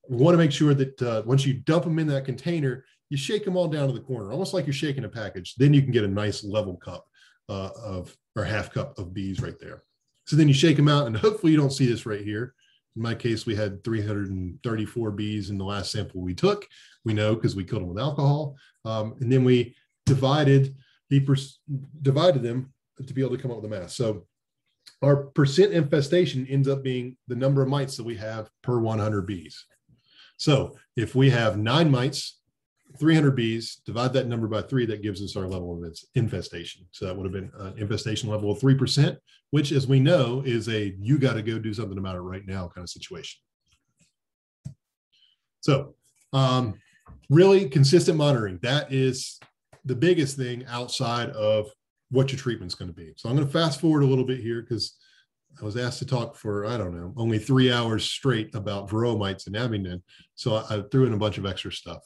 we want to make sure that once you dump them in that container, you shake them all down to the corner, almost like you're shaking a package. Then you can get a nice level cup or half cup of bees right there. So then you shake them out, and hopefully you don't see this right here. In my case, we had 334 bees in the last sample we took. We know because we killed them with alcohol. And then we divided them to be able to come up with a mass. So our percent infestation ends up being the number of mites that we have per 100 bees. So if we have 9 mites, 300 bees, divide that number by 3, that gives us our level of infestation. So that would have been an infestation level of 3%, which, as we know, is a you got to go do something about it right now kind of situation. So really consistent monitoring. That is the biggest thing outside of what your treatment's going to be. So I'm going to fast forward a little bit here because I was asked to talk for, I don't know, only 3 hours straight about Varroa mites in Abingdon. So I threw in a bunch of extra stuff.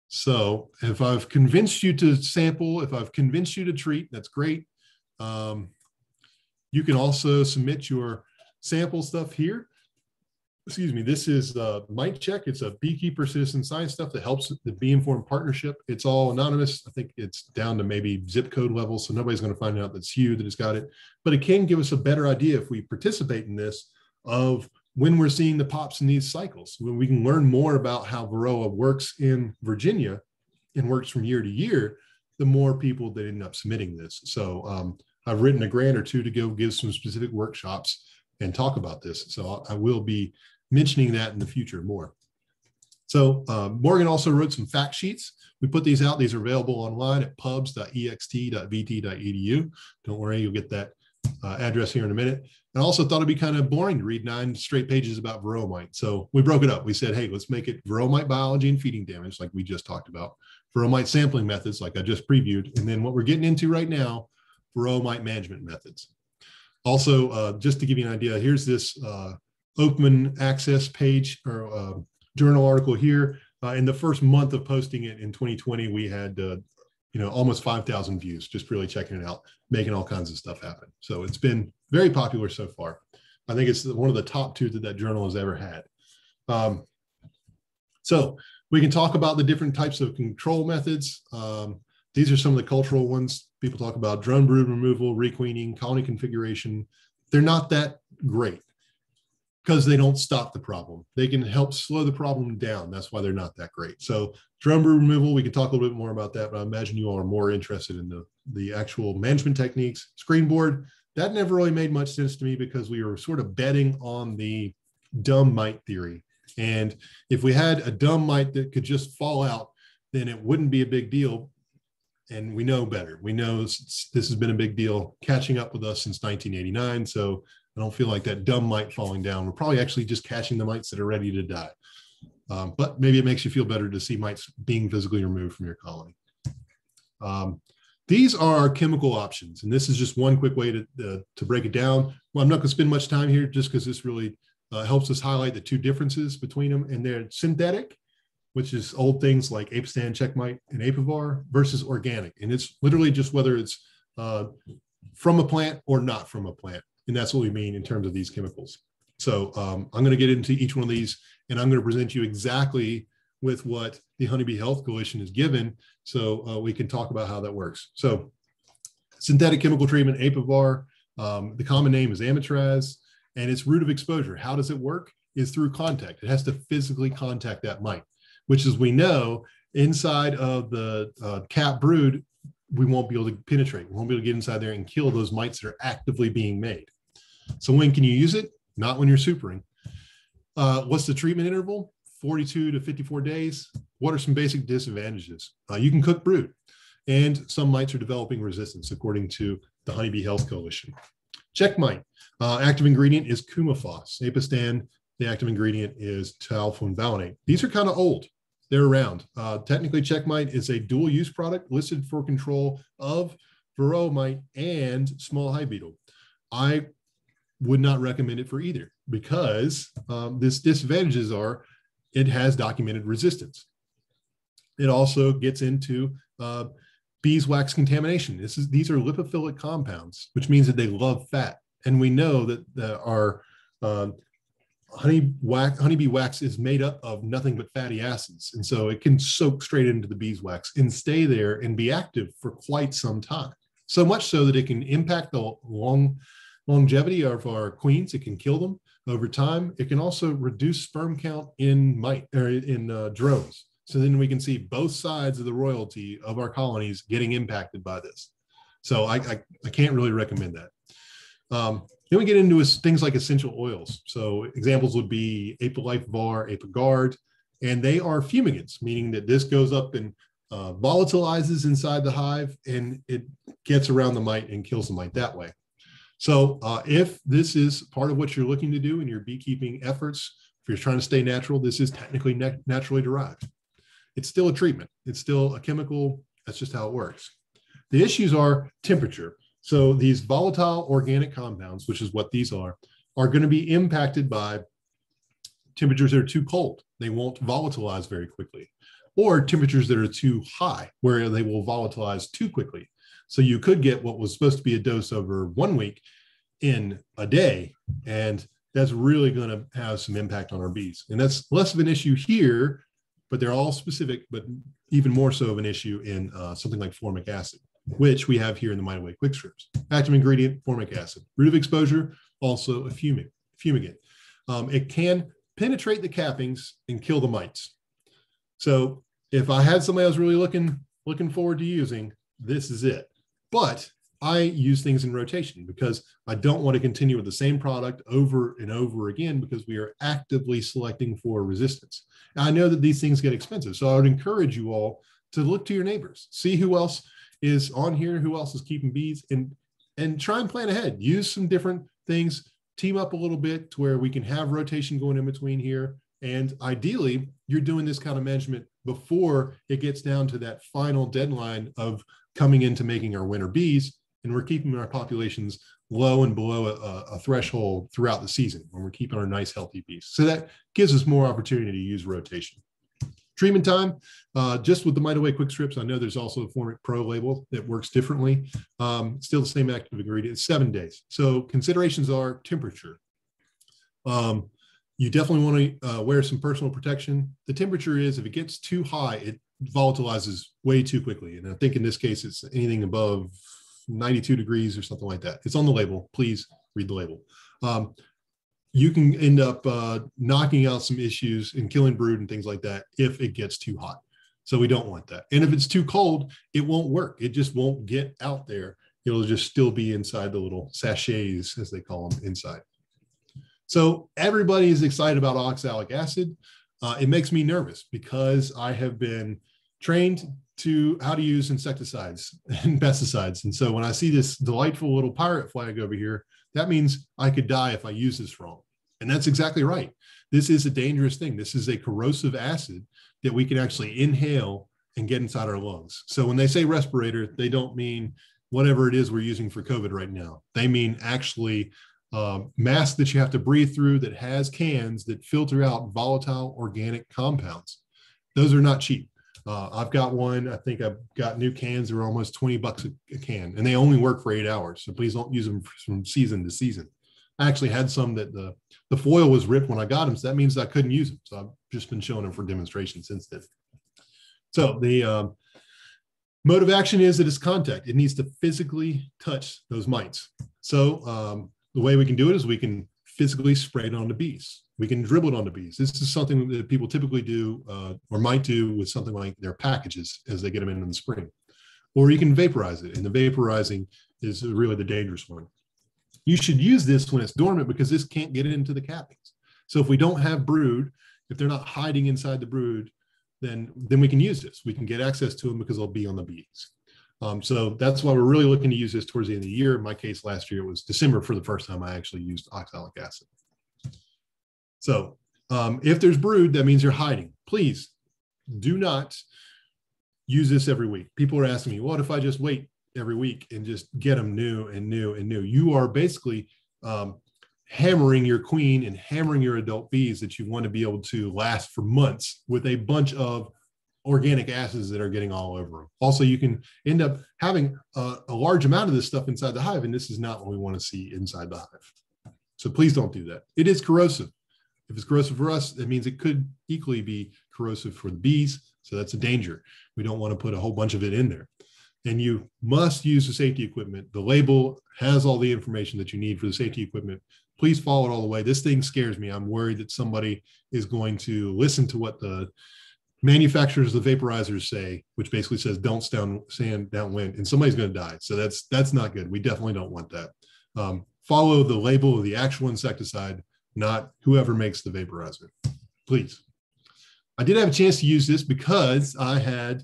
So if I've convinced you to sample, if I've convinced you to treat, that's great. You can also submit your sample stuff here. Excuse me, this is MiteCheck. It's a beekeeper citizen science stuff that helps the Bee Informed Partnership. It's all anonymous. I think it's down to maybe zip code level, so nobody's going to find out that's you that has got it. But it can give us a better idea if we participate in this of when we're seeing the pops in these cycles. When we can learn more about how Varroa works in Virginia and works from year to year, the more people that end up submitting this. So I've written a grant or 2 to go give some specific workshops and talk about this. So I will be mentioning that in the future more. So Morgan also wrote some fact sheets. We put these out. These are available online at pubs.ext.vt.edu. Don't worry, you'll get that address here in a minute. I also thought it'd be kind of boring to read 9 straight pages about Varroa mite. So we broke it up. We said, hey, let's make it Varroa mite biology and feeding damage, like we just talked about. Varroa mite sampling methods, like I just previewed. And then what we're getting into right now, Varroa mite management methods. Also, just to give you an idea, here's this open access page or journal article here. In the first month of posting it in 2020, we had almost 5,000 views, just really checking it out, making all kinds of stuff happen. So it's been very popular so far. I think it's one of the top 2 that journal has ever had. So we can talk about the different types of control methods. These are some of the cultural ones. People talk about drone brood removal, requeening, colony configuration. They're not that great because they don't stop the problem. They can help slow the problem down. That's why they're not that great. So drone brood removal, we can talk a little bit more about that, but I imagine you all are more interested in the actual management techniques. Screen board, that never really made much sense to me because we were sort of betting on the dumb mite theory. And if we had a dumb mite that could just fall out, then it wouldn't be a big deal. and we know better. We know this has been a big deal catching up with us since 1989. So I don't feel like that dumb mite falling down. We're probably actually just catching the mites that are ready to die. But maybe it makes you feel better to see mites being physically removed from your colony. These are our chemical options. And this is just one quick way to break it down. Well, I'm not going to spend much time here just because this really helps us highlight the two differences between them. And they're synthetic, which is old things like Apistan, Checkmite, and Apivar, versus organic. And it's literally just whether it's from a plant or not from a plant. And that's what we mean in terms of these chemicals. So I'm going to get into each one of these, and I'm going to present you exactly with what the Honeybee Health Coalition is given, so we can talk about how that works. So synthetic chemical treatment, Apivar, the common name is amitraz, and its route of exposure, how does it work, is through contact. It has to physically contact that mite, which, as we know, inside of the cap brood, we won't be able to penetrate. We won't be able to get inside there and kill those mites that are actively being made. So when can you use it? Not when you're supering. What's the treatment interval? 42 to 54 days. What are some basic disadvantages? You can cook brood, and some mites are developing resistance, according to the Honeybee Health Coalition. Checkmite, active ingredient is coumaphos. Apistan, the active ingredient is talfenvalinate. These are kind of old. They're around. Technically, Checkmite is a dual-use product listed for control of Varroa mite and small hive beetle. I would not recommend it for either, because this disadvantages are it has documented resistance. It also gets into beeswax contamination. These are lipophilic compounds, which means that they love fat. And we know that our honeybee wax is made up of nothing but fatty acids. And so it can soak straight into the beeswax and stay there and be active for quite some time. So much so that it can impact the longevity of our queens. It can kill them over time. It can also reduce sperm count in drones. So then we can see both sides of the royalty of our colonies getting impacted by this. So I can't really recommend that. Then we get into things like essential oils. So examples would be Apivar, Apigard, and they are fumigants, meaning that this goes up and volatilizes inside the hive, and it gets around the mite and kills the mite that way. So if this is part of what you're looking to do in your beekeeping efforts, if you're trying to stay natural, this is technically naturally derived. It's still a treatment. It's still a chemical. That's just how it works. The issues are temperature. So these volatile organic compounds, which is what these are going to be impacted by temperatures that are too cold. They won't volatilize very quickly. Or temperatures that are too high, where they will volatilize too quickly. So you could get what was supposed to be a dose over 1 week in a day, and that's really going to have some impact on our bees. And that's less of an issue here, but they're all specific, but even more so of an issue in something like formic acid, which we have here in the Mite-Away quick strips. Active ingredient, formic acid. Route of exposure, also a fumigant. It can penetrate the cappings and kill the mites. So if I had somebody I was really looking forward to using, this is it. But I use things in rotation because I don't want to continue with the same product over and over again, because we are actively selecting for resistance. Now, I know that these things get expensive, so I would encourage you all to look to your neighbors, see who else is on here, who else is keeping bees, and try and plan ahead. Use some different things, team up a little bit to where we can have rotation going in between here. And ideally, you're doing this kind of management before it gets down to that final deadline of coming into making our winter bees, and we're keeping our populations low and below a threshold throughout the season when we're keeping our nice healthy bees. So that gives us more opportunity to use rotation. Treatment time, just with the Mite-Away quick strips, I know there's also a Formic Pro label that works differently. Still the same active ingredient, 7 days. So considerations are temperature. You definitely want to wear some personal protection. The temperature is, if it gets too high, it volatilizes way too quickly. And I think in this case, it's anything above 92 degrees or something like that. It's on the label. Please read the label. You can end up knocking out some issues and killing brood and things like that if it gets too hot. So we don't want that. And if it's too cold, it won't work. It just won't get out there. It'll just still be inside the little sachets, as they call them, inside. So everybody is excited about oxalic acid. It makes me nervous because I have been trained to how to use insecticides and pesticides. And so when I see this delightful little pirate flag over here, that means I could die if I use this wrong. And that's exactly right. This is a dangerous thing. This is a corrosive acid that we can actually inhale and get inside our lungs. So when they say respirator, they don't mean whatever it is we're using for COVID right now. They mean actually mask that you have to breathe through that has cans that filter out volatile organic compounds. Those are not cheap. I've got one. I think I've got new cans that are almost $20 a can, and they only work for 8 hours. So please don't use them from season to season. I actually had some that the foil was ripped when I got them, so that means I couldn't use them. So I've just been showing them for demonstration since then. So the mode of action is that it's contact. It needs to physically touch those mites. So the way we can do it is we can physically spray it onto bees. We can dribble it onto bees. This is something that people typically do or might do with something like their packages as they get them in the spring. Or you can vaporize it, and the vaporizing is really the dangerous one. You should use this when it's dormant because this can't get into the cappings. So if we don't have brood, if they're not hiding inside the brood, then we can use this. We can get access to them because they'll be on the bees. So that's why we're really looking to use this towards the end of the year. In my case, last year, it was December for the first time I actually used oxalic acid. So if there's brood, that means you're hiding. Please do not use this every week. People are asking me, what if I just wait every week and just get them new and new and new? You are basically hammering your queen and hammering your adult bees that you want to be able to last for months with a bunch of organic acids that are getting all over them. Also, you can end up having a large amount of this stuff inside the hive, and this is not what we want to see inside the hive. So please don't do that. It is corrosive. If it's corrosive for us, that means it could equally be corrosive for the bees. So that's a danger. We don't want to put a whole bunch of it in there. And you must use the safety equipment. The label has all the information that you need for the safety equipment. Please follow it all the way. This thing scares me. I'm worried that somebody is going to listen to what the manufacturers of the vaporizers say, which basically says don't stand downwind, and somebody's going to die. So that's not good. We definitely don't want that. Follow the label of the actual insecticide, not whoever makes the vaporizer, please. I did have a chance to use this because I had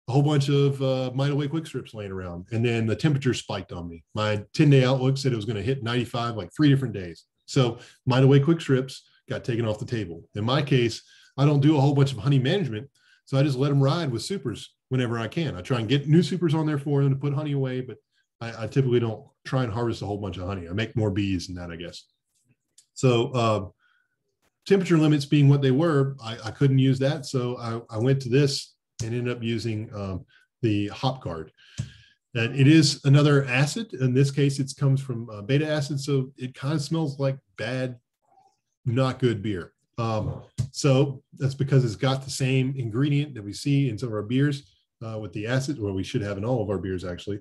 a whole bunch of Mite-Away quick strips laying around, and then the temperature spiked on me. My 10-day outlook said it was going to hit 95 like 3 different days. So Mite-Away quick strips got taken off the table. In my case, I don't do a whole bunch of honey management, so I just let them ride with supers whenever I can. I try and get new supers on there for them to put honey away, but I typically don't try and harvest a whole bunch of honey. I make more bees than that, I guess. So temperature limits being what they were, I couldn't use that. So I went to this and ended up using the hop guard. And it is another acid. In this case, it comes from beta acid. So it kind of smells like bad, not good beer. So that's because it's got the same ingredient that we see in some of our beers with the acid, or we should have in all of our beers actually.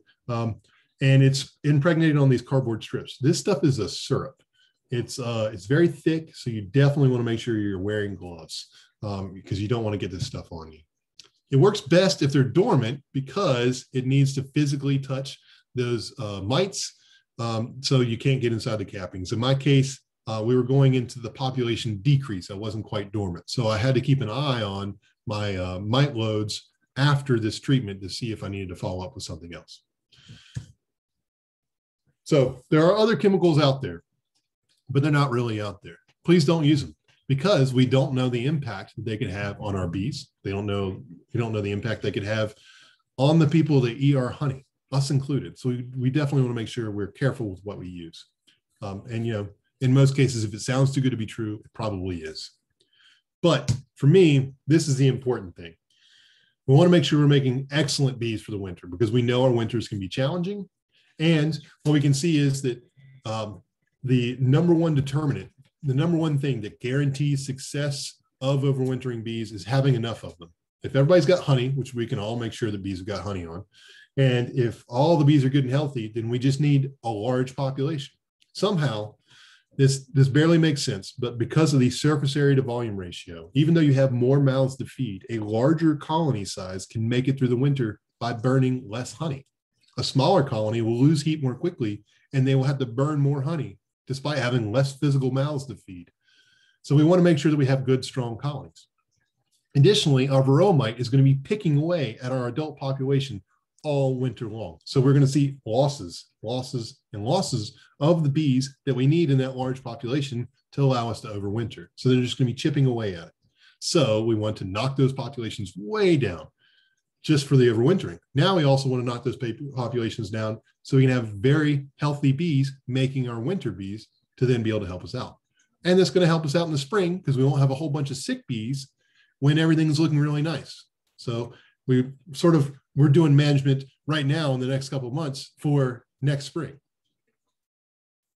And it's impregnated on these cardboard strips. This stuff is a syrup. It's very thick, so you definitely want to make sure you're wearing gloves because you don't want to get this stuff on you. It works best if they're dormant because it needs to physically touch those mites, so you can't get inside the cappings. In my case, we were going into the population decrease. I wasn't quite dormant, so I had to keep an eye on my mite loads after this treatment to see if I needed to follow up with something else. So there are other chemicals out there, but they're not really out there. Please don't use them because we don't know the impact that they could have on our bees. We don't know the impact they could have on the people that eat our honey, us included. So we definitely want to make sure we're careful with what we use. And you know, in most cases, if it sounds too good to be true, it probably is. But for me, this is the important thing. We want to make sure we're making excellent bees for the winter because we know our winters can be challenging. And what we can see is that the number one determinant, the number one thing that guarantees success of overwintering bees is having enough of them. If everybody's got honey, which we can all make sure the bees have got honey on, and if all the bees are good and healthy, then we just need a large population. Somehow, this barely makes sense, but because of the surface area to volume ratio, even though you have more mouths to feed, a larger colony size can make it through the winter by burning less honey. A smaller colony will lose heat more quickly, and they will have to burn more honey despite having less physical mouths to feed. So we want to make sure that we have good, strong colonies. Additionally, our Varroa mite is going to be picking away at our adult population all winter long. So we're going to see losses of the bees that we need in that large population to allow us to overwinter. So they're just going to be chipping away at it. So we want to knock those populations way down just for the overwintering. Now we also want to knock those populations down so we can have very healthy bees making our winter bees to then be able to help us out. And that's going to help us out in the spring because we won't have a whole bunch of sick bees when everything's looking really nice. So we're doing management right now in the next couple of months for next spring.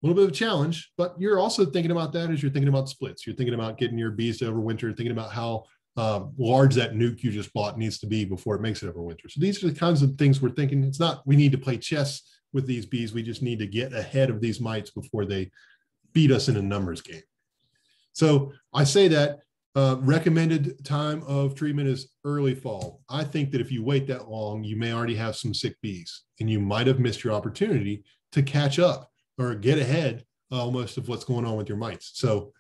A little bit of a challenge, but you're also thinking about that as you're thinking about splits. You're thinking about getting your bees to overwinter, thinking about how large that nuke you just bought needs to be before it makes it overwinter. So these are the kinds of things we're thinking. It's not we need to play chess with these bees. We just need to get ahead of these mites before they beat us in a numbers game. So I say that recommended time of treatment is early fall. I think that if you wait that long, you may already have some sick bees and you might have missed your opportunity to catch up or get ahead almost of what's going on with your mites. So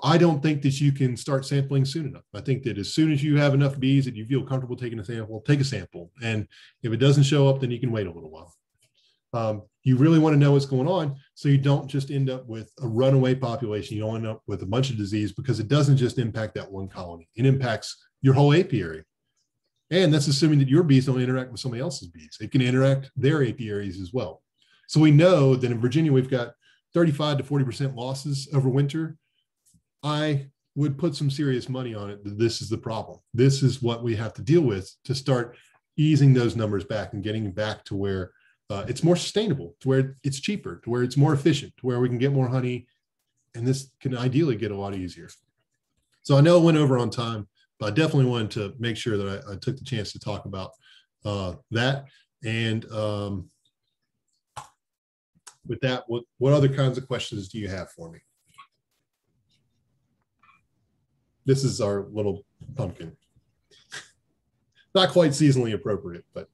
I don't think that you can start sampling soon enough. I think that as soon as you have enough bees that you feel comfortable taking a sample, take a sample. And if it doesn't show up, then you can wait a little while. You really want to know what's going on so you don't just end up with a runaway population. You don't end up with a bunch of disease because it doesn't just impact that one colony. It impacts your whole apiary. And that's assuming that your bees don't interact with somebody else's bees. It can interact their apiaries as well. So we know that in Virginia, we've got 35 to 40% losses over winter. I would put some serious money on it that this is the problem. This is what we have to deal with to start easing those numbers back and getting back to where it's more sustainable, to where it's cheaper, to where it's more efficient, to where we can get more honey. And this can ideally get a lot easier. So I know it went over on time, but I definitely wanted to make sure that I took the chance to talk about that. And with that, what other kinds of questions do you have for me? This is our little pumpkin. Not quite seasonally appropriate, but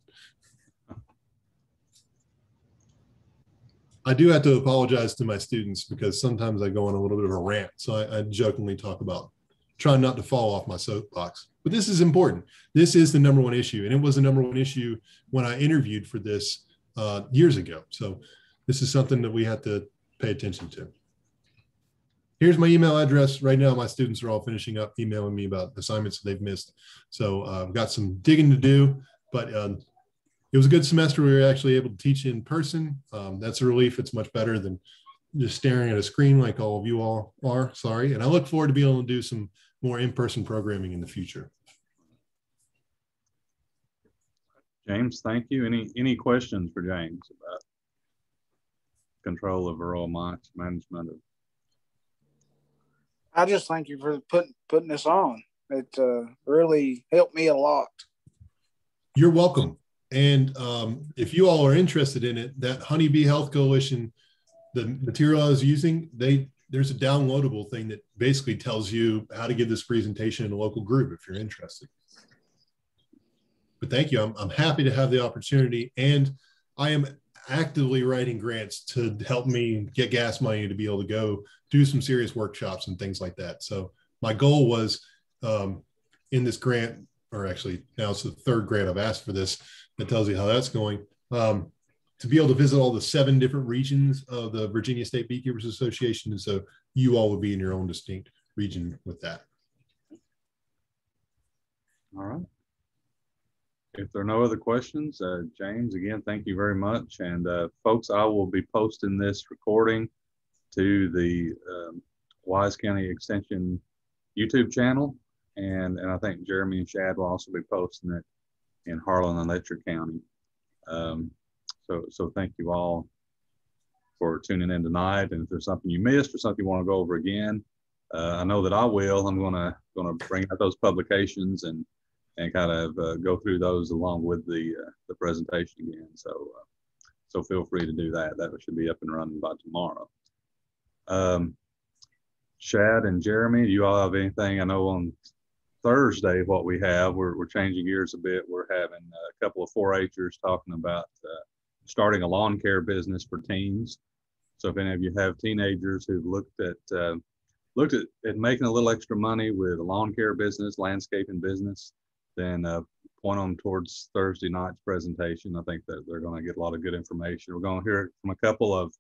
I do have to apologize to my students because sometimes I go on a little bit of a rant. So I jokingly talk about trying not to fall off my soapbox. But this is important. This is the number one issue. And it was the number one issue when I interviewed for this years ago. So this is something that we have to pay attention to. Here's my email address. Right now, my students are all finishing up emailing me about assignments that they've missed. So I've got some digging to do, but it was a good semester. We were actually able to teach in person. That's a relief. It's much better than just staring at a screen like all of you all are. Sorry. And I look forward to being able to do some more in-person programming in the future. James, thank you. Any questions for James about control of Varroa mites, management of? I just thank you for putting this on. It really helped me a lot. You're welcome. And if you all are interested in it, that Honeybee Health Coalition, the material I was using, there's a downloadable thing that basically tells you how to give this presentation in a local group if you're interested. But thank you. I'm happy to have the opportunity, and I am actively writing grants to help me get gas money to be able to go do some serious workshops and things like that. So my goal was in this grant, or actually now it's the third grant I've asked for this, that tells you how that's going, to be able to visit all the 7 different regions of the Virginia State Beekeepers Association. And so you all would be in your own distinct region with that. All right. If there are no other questions, James, again, thank you very much. And folks, I will be posting this recording to the Wise County Extension YouTube channel. And I think Jeremy and Shad will also be posting it in Harlan and Letcher County. So thank you all for tuning in tonight. And if there's something you missed or something you want to go over again, I know that I will. I'm gonna bring out those publications and kind of go through those along with the presentation again. So feel free to do that. That should be up and running by tomorrow. Shad and Jeremy, do you all have anything? I know on Thursday, what we have, we're changing gears a bit. We're having a couple of 4-H'ers talking about starting a lawn care business for teens. So if any of you have teenagers who've looked at looked at making a little extra money with a lawn care business, landscaping business, then point them towards Thursday night's presentation. I think that they're going to get a lot of good information. We're going to hear from a couple of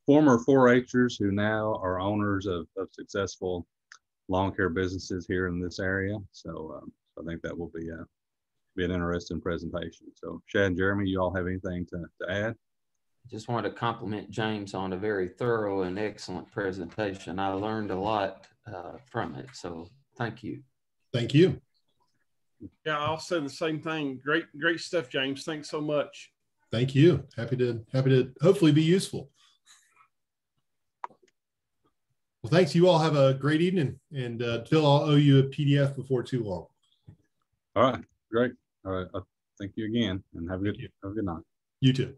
former 4-H'ers who now are owners of successful lawn care businesses here in this area. So I think that will be an interesting presentation. So Shad and Jeremy, you all have anything to add? Just wanted to compliment James on a very thorough and excellent presentation. I learned a lot from it. So thank you. Thank you. Yeah, I'll say the same thing. Great stuff, James. Thanks so much. Thank you. Happy to hopefully be useful. Well, thanks. You all have a great evening, and Phil, I'll owe you a PDF before too long. All right, great. All right, thank you again, and have a good night. You too.